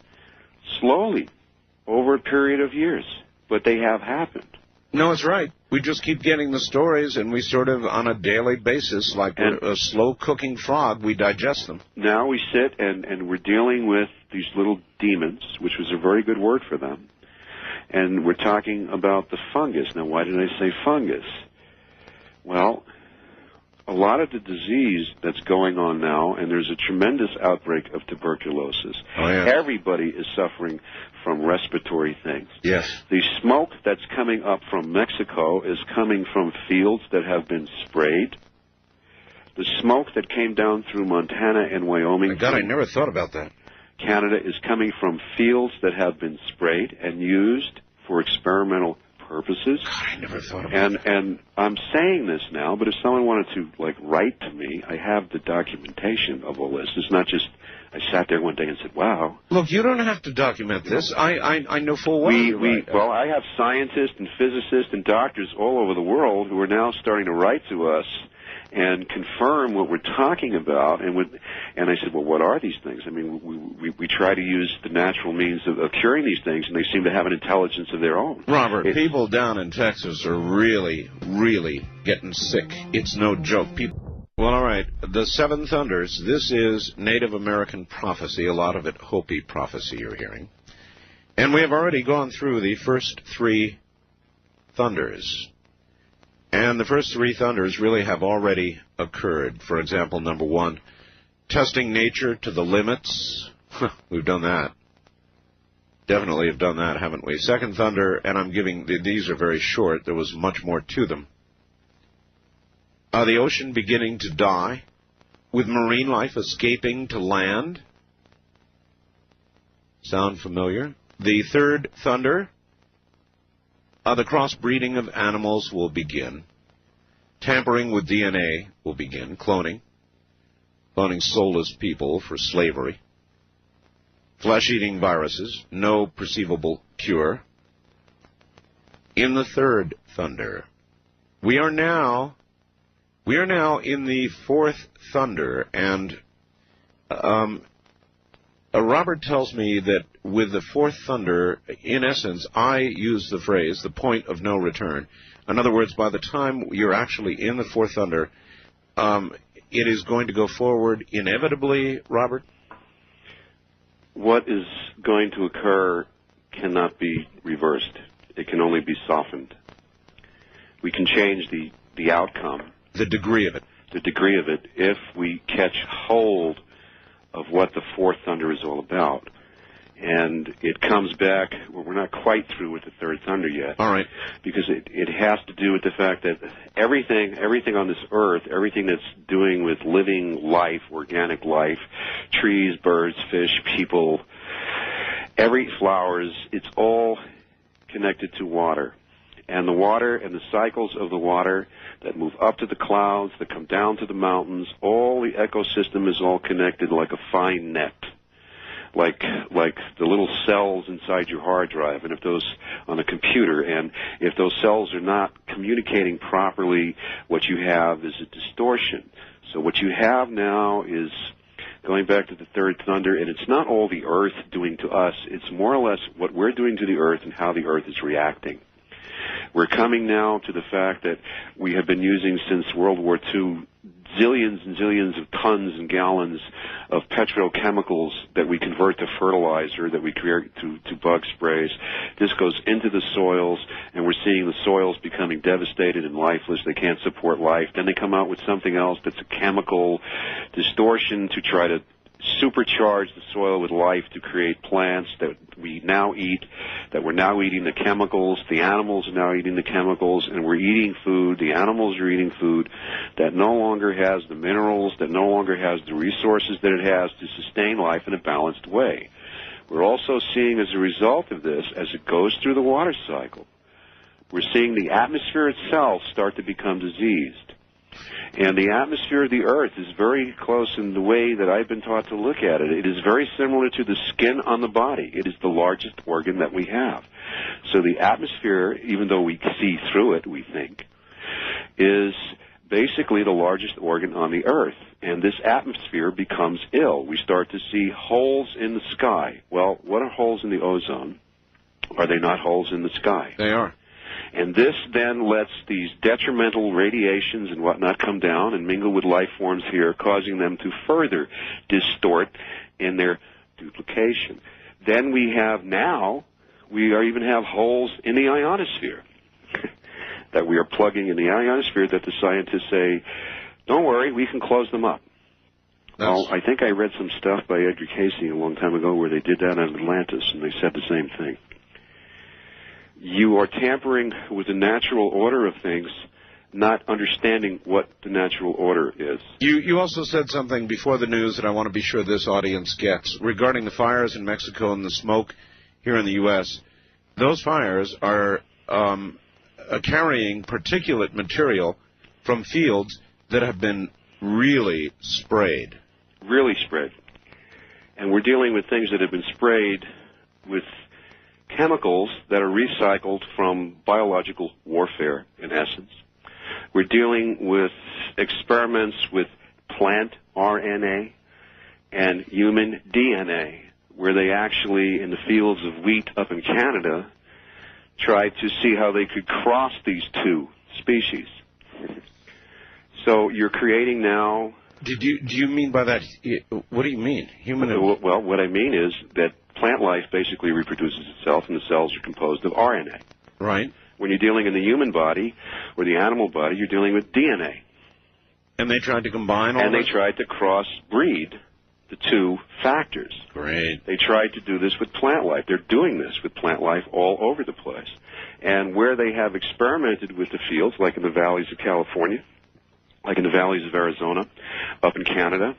slowly over a period of years, but they have happened. No, it's right. We just keep getting the stories, and we sort of, on a daily basis, like a slow-cooking frog, we digest them. Now we sit and we're dealing with these little demons, which was a very good word for them, and we're talking about the fungus. Now, why did I say fungus? Well, a lot of the disease that's going on now, and there's a tremendous outbreak of tuberculosis. Oh, yeah. Everybody is suffering from respiratory things. Yes. The smoke that's coming up from Mexico is coming from fields that have been sprayed. The smoke that came down through Montana and Wyoming. My God, I never thought about that. Canada is coming from fields that have been sprayed and used for experimental purposes. God, I never thought about that. And I'm saying this now, but if someone wanted to, write to me, I have the documentation of all this. It's not just I sat there one day and said, wow. Look, you don't have to document this. I know full well. Well, I have scientists and physicists and doctors all over the world who are now starting to write to us and confirm what we're talking about. And I said, well, what are these things? I mean, we try to use the natural means of curing these things, and they seem to have an intelligence of their own. Robert, people down in Texas are really, really getting sick. It's no joke. Well, all right. The Seven Thunders, this is Native American prophecy, a lot of it Hopi prophecy you're hearing. And we have already gone through the first three thunders. And the first three thunders really have already occurred. For example, number one, testing nature to the limits. We've done that. Definitely have done that, haven't we? Second thunder, and I'm giving, these are very short. There was much more to them. The ocean beginning to die, with marine life escaping to land. Sound familiar? The third thunder, the crossbreeding of animals will begin. Tampering with DNA will begin. Cloning soulless people for slavery. Flesh-eating viruses, no perceivable cure. In the third thunder, we are now in the fourth thunder, and Robert tells me that with the fourth thunder, in essence, I use the phrase, the point of no return. In other words, by the time you're actually in the fourth thunder, it is going to go forward inevitably, Robert? What is going to occur cannot be reversed. It can only be softened. We can change the outcome. The degree of it. The degree of it, if we catch hold of what the fourth thunder is all about. And it comes back, well, we're not quite through with the third thunder yet. All right. Because it has to do with the fact that everything on this earth, everything that's doing with living life, organic life, trees, birds, fish, people, flowers, it's all connected to water. And the water and the cycles of the water that move up to the clouds, that come down to the mountains, all the ecosystem is all connected like a fine net. Like the little cells inside your hard drive, and if those on a computer, and if those cells are not communicating properly, what you have is a distortion. So what you have now is going back to the third thunder, and it's not all the earth doing to us, it's more or less what we're doing to the earth and how the earth is reacting. We're coming now to the fact that we have been using since World War II zillions and zillions of tons and gallons of petrochemicals that we convert to fertilizer, that we create to bug sprays. This goes into the soils, and we're seeing the soils becoming devastated and lifeless. They can't support life. Then they come out with something else that's a chemical distortion to try to supercharge the soil with life to create plants that we now eat, that we're now eating the chemicals. The animals are now eating the chemicals, and we're eating food. The animals are eating food that no longer has the minerals, that no longer has the resources that it has to sustain life in a balanced way. We're also seeing, as a result of this, as it goes through the water cycle, we're seeing the atmosphere itself start to become diseased. And the atmosphere of the earth is very close in the way that I've been taught to look at it. It is very similar to the skin on the body. It is the largest organ that we have. So the atmosphere, even though we see through it, we think, is basically the largest organ on the earth. And this atmosphere becomes ill. We start to see holes in the sky. Well, what are holes in the ozone? Are they not holes in the sky? They are. And this then lets these detrimental radiations and whatnot come down and mingle with life forms here, causing them to further distort in their duplication. Then we even have holes in the ionosphere that we are plugging in the ionosphere that the scientists say, don't worry, we can close them up. Well, I think I read some stuff by Edgar Casey a long time ago where they did that on Atlantis, and they said the same thing. You are tampering with the natural order of things, not understanding what the natural order is. You also said something before the news that I want to be sure this audience gets regarding the fires in Mexico and the smoke here in the U.S. Those fires are carrying particulate material from fields that have been really sprayed. Really sprayed. And we're dealing with things that have been sprayed with chemicals that are recycled from biological warfare, in essence. We're dealing with experiments with plant RNA and human DNA, where they actually, in the fields of wheat up in Canada, tried to see how they could cross these two species. So you're creating now... Do you mean by that, what do you mean? Human... Well, what I mean is that plant life basically reproduces itself, and the cells are composed of RNA. Right. When you're dealing in the human body or the animal body, you're dealing with DNA. And they tried to combine all And they tried to cross-breed the two factors. Great. They tried to do this with plant life. They're doing this with plant life all over the place. And where they have experimented with the fields, like in the valleys of California, like in the valleys of Arizona, up in Canada,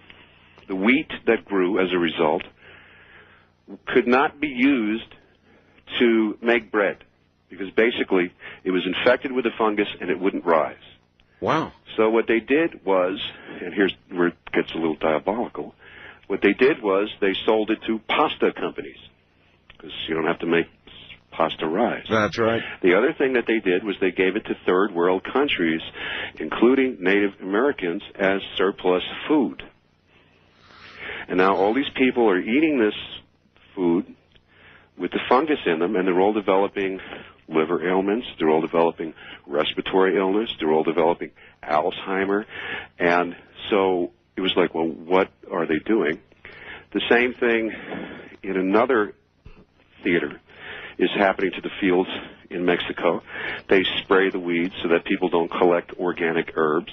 the wheat that grew as a result could not be used to make bread, because basically it was infected with a fungus and it wouldn't rise. Wow. So what they did was, and here's where it gets a little diabolical, what they did was they sold it to pasta companies, because you don't have to make pasta rise. That's right. The other thing that they did was they gave it to third world countries, including Native Americans, as surplus food. And now all these people are eating this food with the fungus in them, and they're all developing liver ailments, they're all developing respiratory illness, they're all developing Alzheimer. And so it was like, well, what are they doing? The same thing in another theater is happening to the fields in Mexico. They spray the weeds so that people don't collect organic herbs.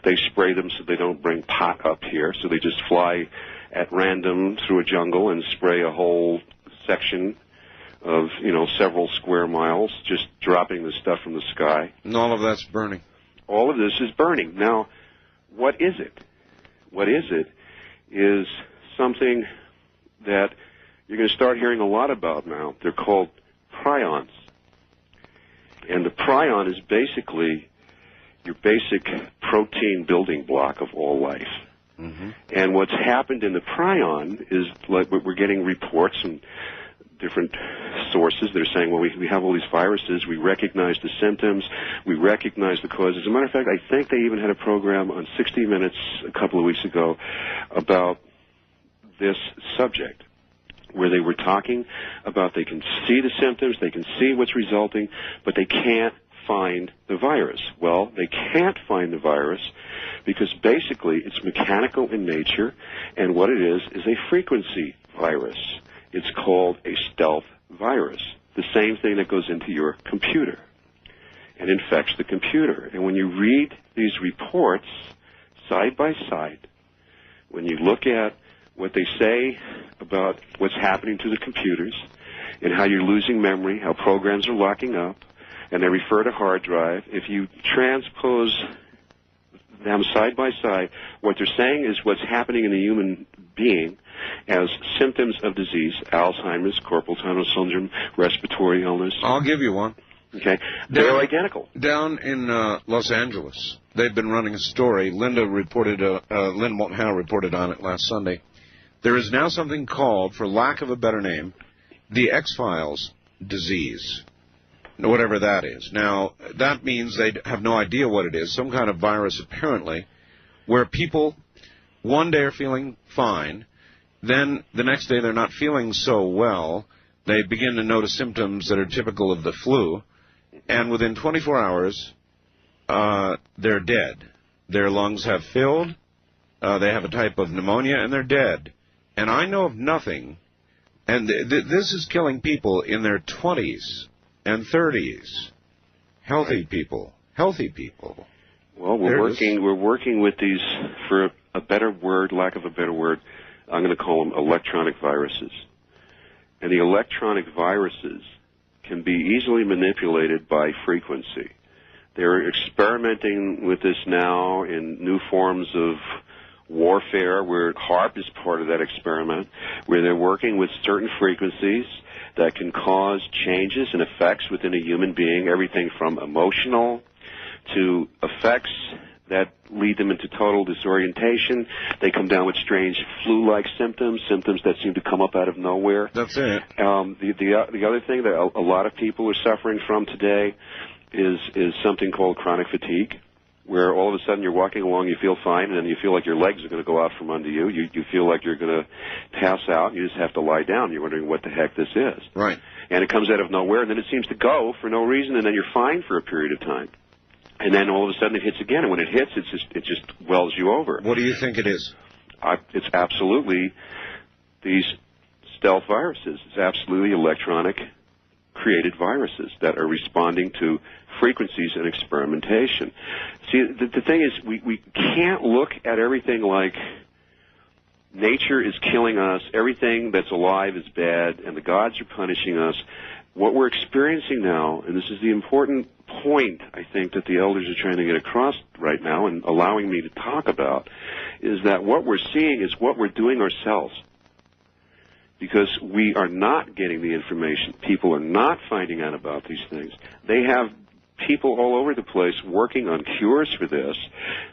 They spray them so they don't bring pot up here, so they just fly at random through a jungle and spray a whole section of, several square miles, just dropping the stuff from the sky. And all of that's burning. All of this is burning. Now, what is it? What is it is something that you're going to start hearing a lot about now. They're called prions. And the prion is basically your basic protein building block of all life. Mm-hmm. And what's happened in the prion is, like, we're getting reports from different sources. They're saying, well, we have all these viruses. We recognize the symptoms. We recognize the causes. As a matter of fact, I think they even had a program on 60 Minutes a couple of weeks ago about this subject, where they were talking about they can see the symptoms, they can see what's resulting, but they can't find the virus. Well, they can't find the virus because basically it's mechanical in nature, and what it is a frequency virus. It's called a stealth virus, the same thing that goes into your computer and infects the computer. And when you read these reports side by side, when you look at what they say about what's happening to the computers and how you're losing memory, how programs are locking up, and they refer to hard drive, if you transpose them side by side, what they're saying is what's happening in the human being as symptoms of disease, Alzheimer's, carpal tunnel syndrome, respiratory illness. I'll give you one. Okay. They're identical. Down in Los Angeles, they've been running a story. Linda Moulton Howe reported on it last Sunday. There is now something called, for lack of a better name, the X-Files disease, whatever that is. Now, that means they have no idea what it is, some kind of virus apparently, where people one day are feeling fine, then the next day they're not feeling so well, they begin to notice symptoms that are typical of the flu, and within 24 hours, they're dead. Their lungs have filled, they have a type of pneumonia, and they're dead. And I know of nothing, and this is killing people in their 20s and 30s. Healthy people. Well, we're working with these, for a better word, lack of a better word, I'm going to call them electronic viruses. And the electronic viruses can be easily manipulated by frequency. They're experimenting with this now in new forms of warfare, where HAARP is part of that experiment, where they're working with certain frequencies that can cause changes and effects within a human being, everything from emotional to effects that lead them into total disorientation. They come down with strange flu-like symptoms that seem to come up out of nowhere. That's it. The other thing that a lot of people are suffering from today is something called chronic fatigue, where all of a sudden you're walking along, you feel fine, and then you feel like your legs are going to go out from under you. You feel like you're going to pass out, and you just have to lie down. You're wondering what the heck this is. Right. And it comes out of nowhere, and then it seems to go for no reason, and then you're fine for a period of time. And then all of a sudden it hits again, and when it hits, it just wells you over. What do you think it is? It's absolutely these stealth viruses. It's absolutely electronic created viruses that are responding to frequencies and experimentation. See, the thing is, we can't look at everything like nature is killing us, everything that's alive is bad, and the gods are punishing us. What we're experiencing now, and this is the important point, I think, that the elders are trying to get across right now and allowing me to talk about, is that what we're seeing is what we're doing ourselves. Because we are not getting the information. People are not finding out about these things. They have people all over the place working on cures for this,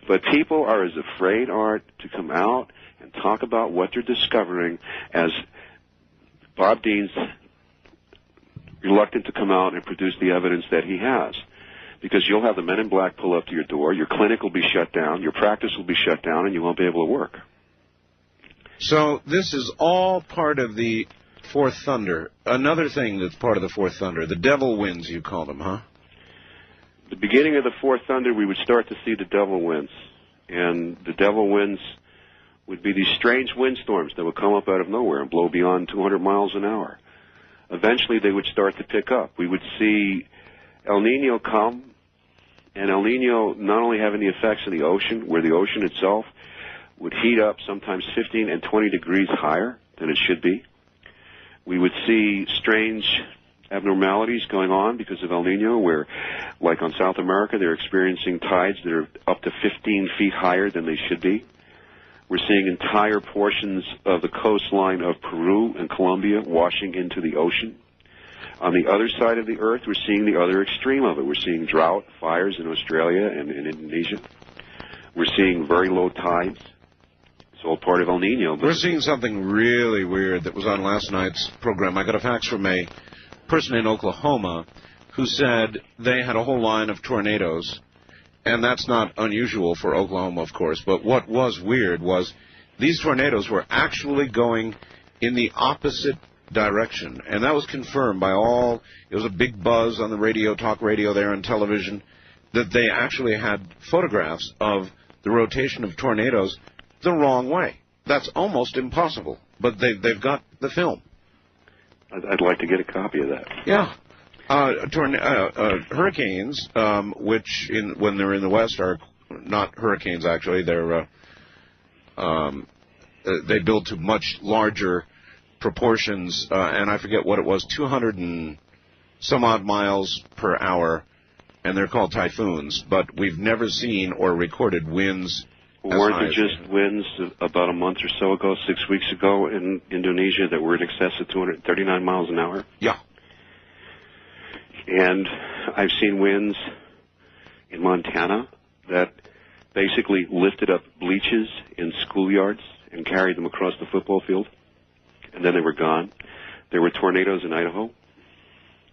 but people are as afraid, Art, to come out and talk about what they're discovering as Bob Dean's reluctant to come out and produce the evidence that he has. Because you'll have the men in black pull up to your door, your clinic will be shut down, your practice will be shut down, and you won't be able to work. So this is all part of the Fourth Thunder. Another thing that's part of the Fourth Thunder, the devil winds, you call them, huh? The beginning of the Fourth Thunder, we would start to see the devil winds. And the devil winds would be these strange windstorms that would come up out of nowhere and blow beyond 200 miles an hour. Eventually, they would start to pick up. We would see El Nino come, and El Nino not only having the effects of the ocean, where the ocean itself would heat up sometimes 15 and 20 degrees higher than it should be. We would see strange abnormalities going on because of El Nino, where, like on South America, they're experiencing tides that are up to 15 feet higher than they should be. We're seeing entire portions of the coastline of Peru and Colombia washing into the ocean. On the other side of the earth, we're seeing the other extreme of it. We're seeing drought, fires in Australia and in Indonesia. We're seeing very low tides. It's all part of El Nino. We're seeing something really weird that was on last night's program. I got a fax from a person in Oklahoma who said they had a whole line of tornadoes, and that's not unusual for Oklahoma, of course, but what was weird was these tornadoes were actually going in the opposite direction, and that was confirmed by all. It was a big buzz on the radio, talk radio there, and television, that they actually had photographs of the rotation of tornadoes the wrong way. That's almost impossible, but they've got the film. I'd like to get a copy of that. Yeah. Hurricanes, which when they're in the west are not hurricanes actually, they're they build to much larger proportions, and I forget what it was, 200 and some odd miles per hour, and they're called typhoons. But we've never seen or recorded winds. Weren't there just winds about a month or so ago, 6 weeks ago, in Indonesia that were in excess of 239 miles an hour? Yeah. And I've seen winds in Montana that basically lifted up bleachers in schoolyards and carried them across the football field, and then they were gone. There were tornadoes in Idaho.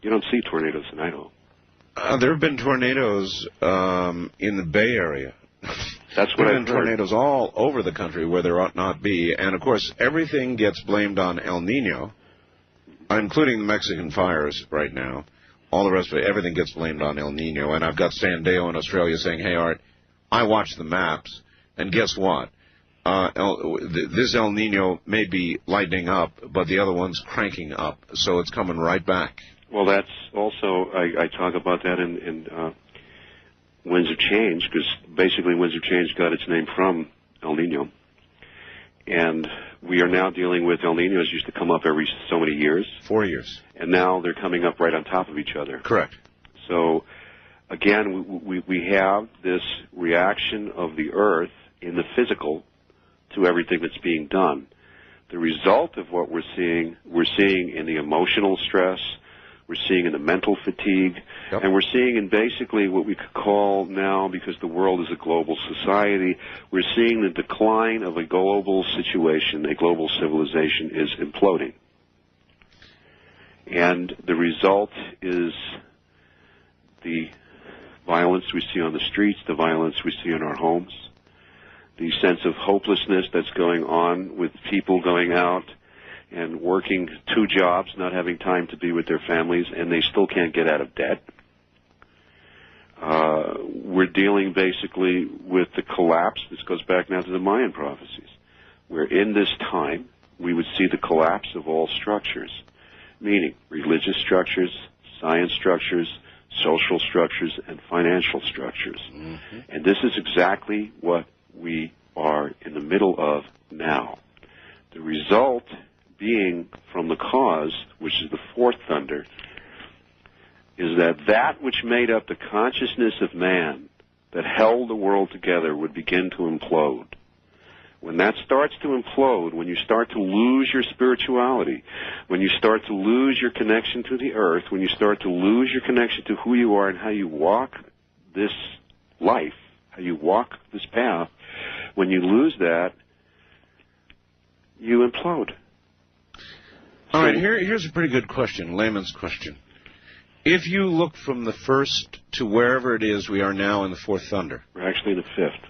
You don't see tornadoes in Idaho. There have been tornadoes in the Bay Area. That's what there I've have been tornadoes all over the country where there ought not be. And, of course, everything gets blamed on El Nino, including the Mexican fires right now. All the rest of it, everything gets blamed on El Nino. And I've got Sandeo in Australia saying, hey, Art, I watched the maps, and guess what? This El Nino may be lightening up, but the other one's cranking up, so it's coming right back. Well, that's also, I talk about that in Winds of Change, because basically Winds of Change got its name from El Nino. And we are now dealing with El Ninos used to come up every so many years. 4 years. And now they're coming up right on top of each other. Correct. So, again, we have this reaction of the Earth in the physical to everything that's being done. The result of what we're seeing in the emotional stress, we're seeing in the mental fatigue, yep. And we're seeing in basically what we could call now, because the world is a global society, we're seeing the decline of a global situation, a global civilization is imploding. And the result is the violence we see on the streets, the violence we see in our homes, the sense of hopelessness that's going on with people going out and working 2 jobs, not having time to be with their families, and they still can't get out of debt. We're dealing basically with the collapse. This goes back now to the Mayan prophecies, where in this time we would see the collapse of all structures, meaning religious structures, science structures, social structures, and financial structures. Mm-hmm. And this is exactly what we are in the middle of now. The result being from the cause, which is the fourth thunder, is that which made up the consciousness of man that held the world together would begin to implode. When that starts to implode, when you start to lose your spirituality, when you start to lose your connection to the earth, when you start to lose your connection to who you are and how you walk this life, how you walk this path, when you lose that, you implode. All right, here's a pretty good question, layman's question. If you look from the first to wherever it is we are now in the fourth thunder. We're actually in the fifth.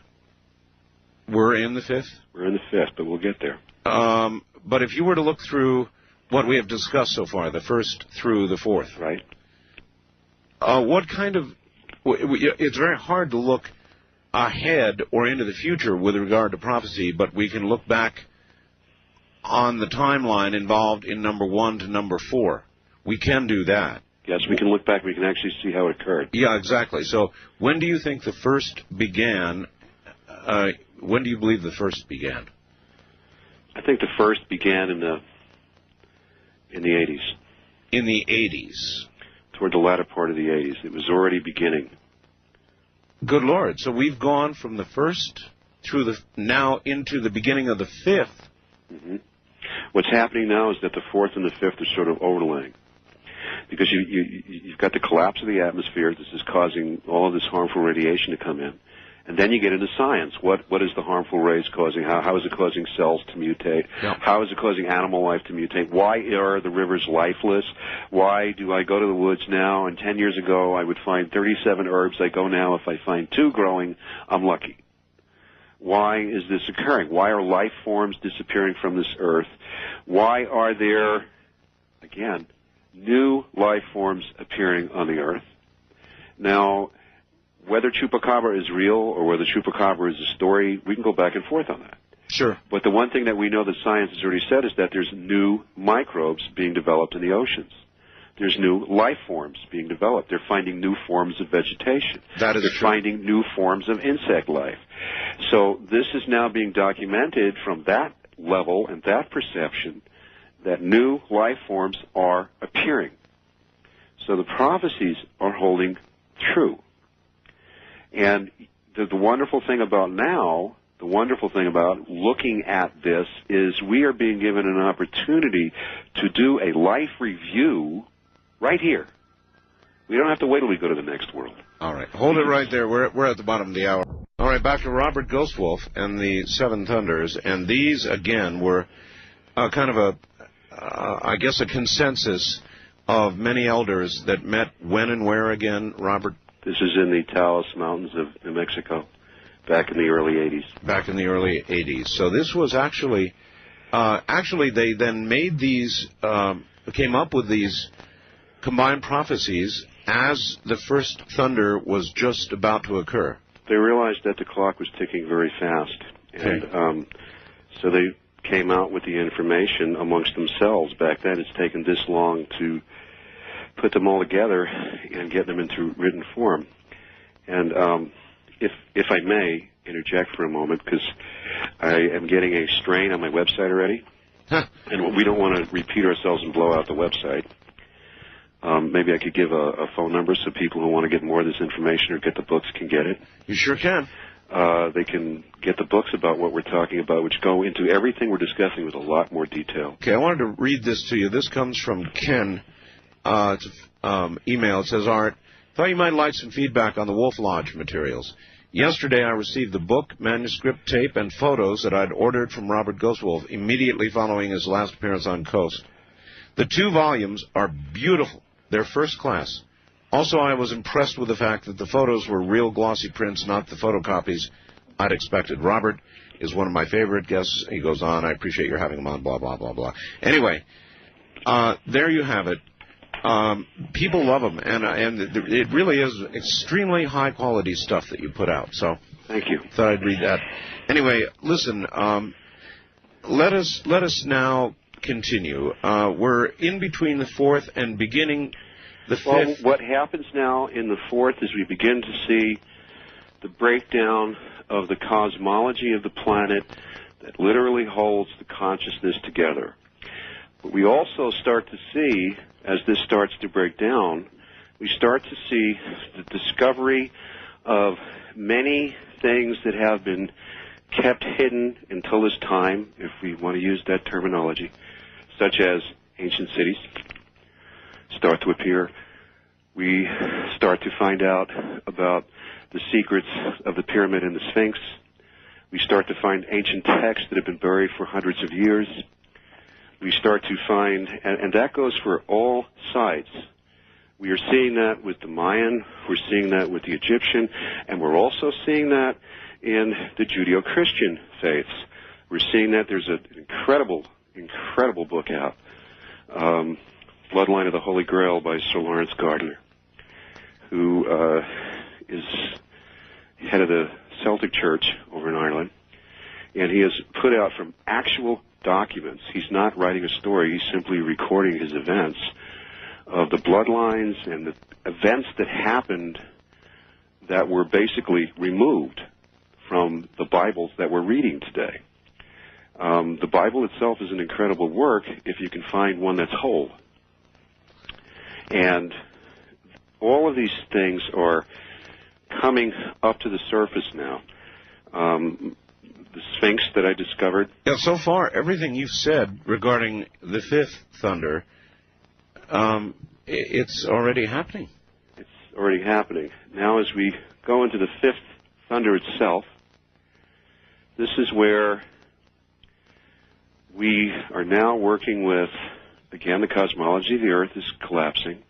We're in the fifth? We're in the fifth, but we'll get there. But if you were to look through what we have discussed so far, the first through the fourth. Right. What kind of... It's very hard to look ahead or into the future with regard to prophecy, but we can look back on the timeline involved in number 1 to number 4. We can do that. Yes, we can look back. We can actually see how it occurred. Yeah, exactly. So when do you think the first began? When do you believe the first began? I think the first began in the 80s. In the 80s? Toward the latter part of the 80s. It was already beginning. Good Lord. So we've gone from the first through the now into the beginning of the fifth. Mm-hmm. What's happening now is that the fourth and the fifth are sort of overlaying. Because you've got the collapse of the atmosphere. This is causing all of this harmful radiation to come in. And then you get into science. What is the harmful rays causing? How is it causing cells to mutate? Yeah. How is it causing animal life to mutate? Why are the rivers lifeless? Why do I go to the woods now, and 10 years ago I would find 37 herbs? I go now, if I find 2 growing, I'm lucky. Why is this occurring? Why are life forms disappearing from this earth? Why are there, again, new life forms appearing on the earth? Now, whether Chupacabra is real or whether Chupacabra is a story, we can go back and forth on that. Sure. But the one thing that we know that science has already said is that there's new microbes being developed in the oceans. There's new life forms being developed. They're finding new forms of vegetation. That is They're true. finding new forms of insect life. So this is now being documented from that level and that perception that new life forms are appearing. So the prophecies are holding true. And the wonderful thing about now, the wonderful thing about looking at this is we are being given an opportunity to do a life review right here. We don't have to wait till we go to the next world. All right. Hold it right there. We're at the bottom of the hour. All right, back to Robert Ghostwolf and the Seven Thunders. And these, again, were kind of I guess, a consensus of many elders that met when and where again, Robert? This is in the Taos Mountains of New Mexico, back in the early 80s. Back in the early 80s. So this was actually they then made these, came up with these combined prophecies as the first thunder was just about to occur. They realized that the clock was ticking very fast. And so they came out with the information amongst themselves. Back then, it's taken this long to put them all together and get them into written form. And if I may interject for a moment, because I am getting a strain on my website already, and we don't want to repeat ourselves and blow out the website. Maybe I could give a phone number so people who want to get more of this information or get the books can get it. You sure can. They can get the books about what we're talking about, which go into everything we're discussing with a lot more detail. Okay, I wanted to read this to you. This comes from Ken. It's an email. It says, Art, thought you might like some feedback on the Wolf Lodge materials. Yesterday I received the book, manuscript, tape, and photos that I'd ordered from Robert Ghostwolf immediately following his last appearance on Coast. The 2 volumes are beautiful. They're first class. Also, I was impressed with the fact that the photos were real glossy prints, not the photocopies I'd expected. Robert is one of my favorite guests. He goes on, I appreciate your having him on, blah, blah, blah, blah. Anyway, there you have it. People love them, and it really is extremely high-quality stuff that you put out. So thank you. Thought I'd read that. Anyway, listen, let us now continue. We're in between the fourth and beginning the fifth. Well, what happens now in the fourth is we begin to see the breakdown of the cosmology of the planet that literally holds the consciousness together. But we also start to see, as this starts to break down, we start to see the discovery of many things that have been kept hidden until this time, if we want to use that terminology, such as ancient cities start to appear. We start to find out about the secrets of the pyramid and the Sphinx. We start to find ancient texts that have been buried for hundreds of years. We start to find, and that goes for all sides. We are seeing that with the Mayan, we're seeing that with the Egyptian, and we're also seeing that in the Judeo-Christian faiths. We're seeing that there's an incredible book out, Bloodline of the Holy Grail by Sir Lawrence Gardner, who is head of the Celtic Church over in Ireland, and he has put out from actual documents. He's not writing a story, he's simply recording his events of the bloodlines and the events that happened that were basically removed from the Bibles that we're reading today. The Bible itself is an incredible work if you can find one that's whole. And all of these things are coming up to the surface now. The Sphinx that I discovered. Yeah, so far, everything you've said regarding the fifth thunder, it's already happening. It's already happening. Now as we go into the fifth thunder itself, this is where we are now working with, again, the cosmology of the Earth is collapsing.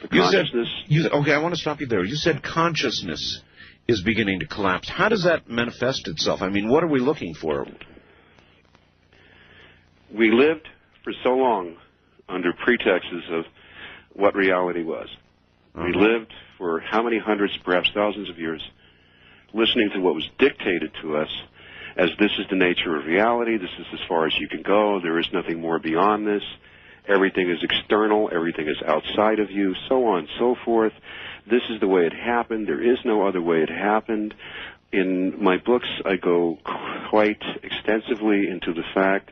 The consciousness... Okay, I want to stop you there. You said consciousness is beginning to collapse. How does that manifest itself? I mean, what are we looking for? We lived for so long under pretexts of what reality was. We lived for how many hundreds, perhaps thousands of years, listening to what was dictated to us as this is the nature of reality, this is as far as you can go, there is nothing more beyond this, everything is external, everything is outside of you, so on and so forth. This is the way it happened, there is no other way it happened. In my books, I go quite extensively into the fact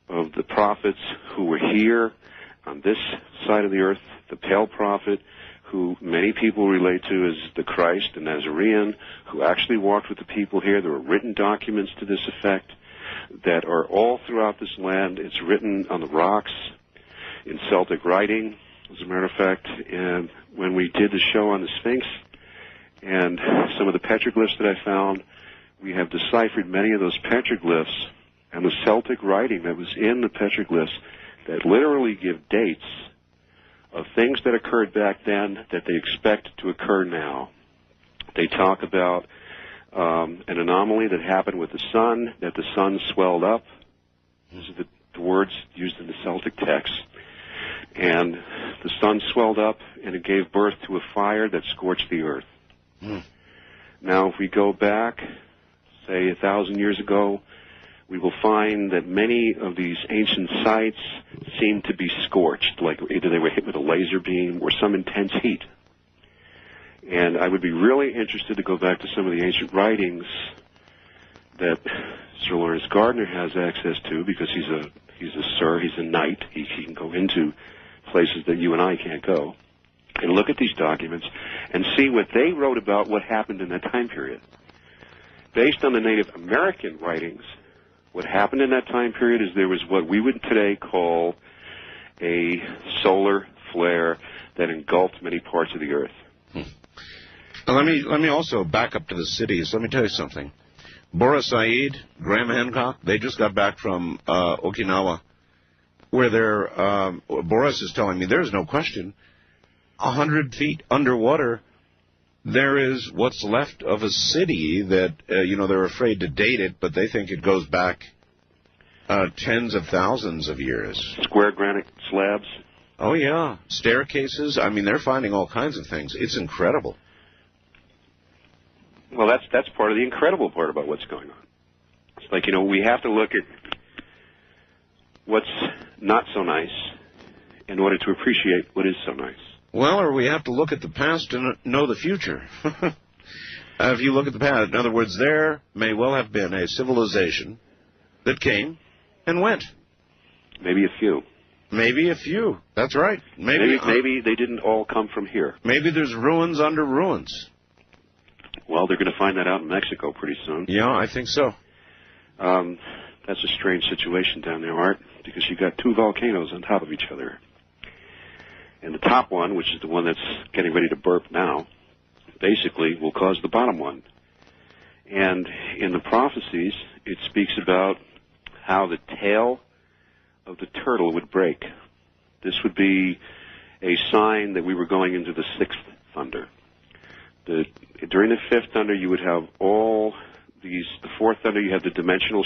of the prophets who were here on this side of the earth, the pale prophet, who many people relate to as the Christ, the Nazarene, who actually walked with the people here. There are written documents to this effect that are all throughout this land. It's written on the rocks in Celtic writing, as a matter of fact. And when we did the show on the Sphinx and some of the petroglyphs that I found, we have deciphered many of those petroglyphs and the Celtic writing that was in the petroglyphs that literally give dates of things that occurred back then that they expect to occur now. They talk about an anomaly that happened with the sun, that the sun swelled up. These are the words used in the Celtic text. And the sun swelled up, and it gave birth to a fire that scorched the earth. Now, if we go back, say, 1,000 years ago, we will find that many of these ancient sites seem to be scorched, like either they were hit with a laser beam or some intense heat. And I would be really interested to go back to some of the ancient writings that Sir Lawrence Gardner has access to, because he's a knight. He can go into places that you and I can't go, and look at these documents and see what they wrote about what happened in that time period. Based on the Native American writings, what happened in that time period is there was what we would today call a solar flare that engulfed many parts of the earth. Let me also back up to the cities. Let me tell you something. Boris Said, Graham Hancock, they just got back from Okinawa, where Boris is telling me there's no question. 100 feet underwater, there is what's left of a city that, they're afraid to date it, but they think it goes back tens of thousands of years. Square granite slabs. Oh, yeah. Staircases. I mean, they're finding all kinds of things. It's incredible. Well, that's part of the incredible part about what's going on. It's like, we have to look at what's not so nice in order to appreciate what is so nice. Well, or we have to look at the past and know the future. If you look at the past, in other words, there may well have been a civilization that came and went. Maybe a few. Maybe a few. That's right. Maybe they didn't all come from here. Maybe there's ruins under ruins. Well, they're going to find that out in Mexico pretty soon. Yeah, I think so. That's a strange situation down there, Art, because you've got two volcanoes on top of each other. And the top one, which is the one that's getting ready to burp now, basically will cause the bottom one. And in the prophecies, it speaks about how the tail of the turtle would break. This would be a sign that we were going into the sixth thunder. During the fifth thunder, you would have all these, the fourth thunder, you have the dimensional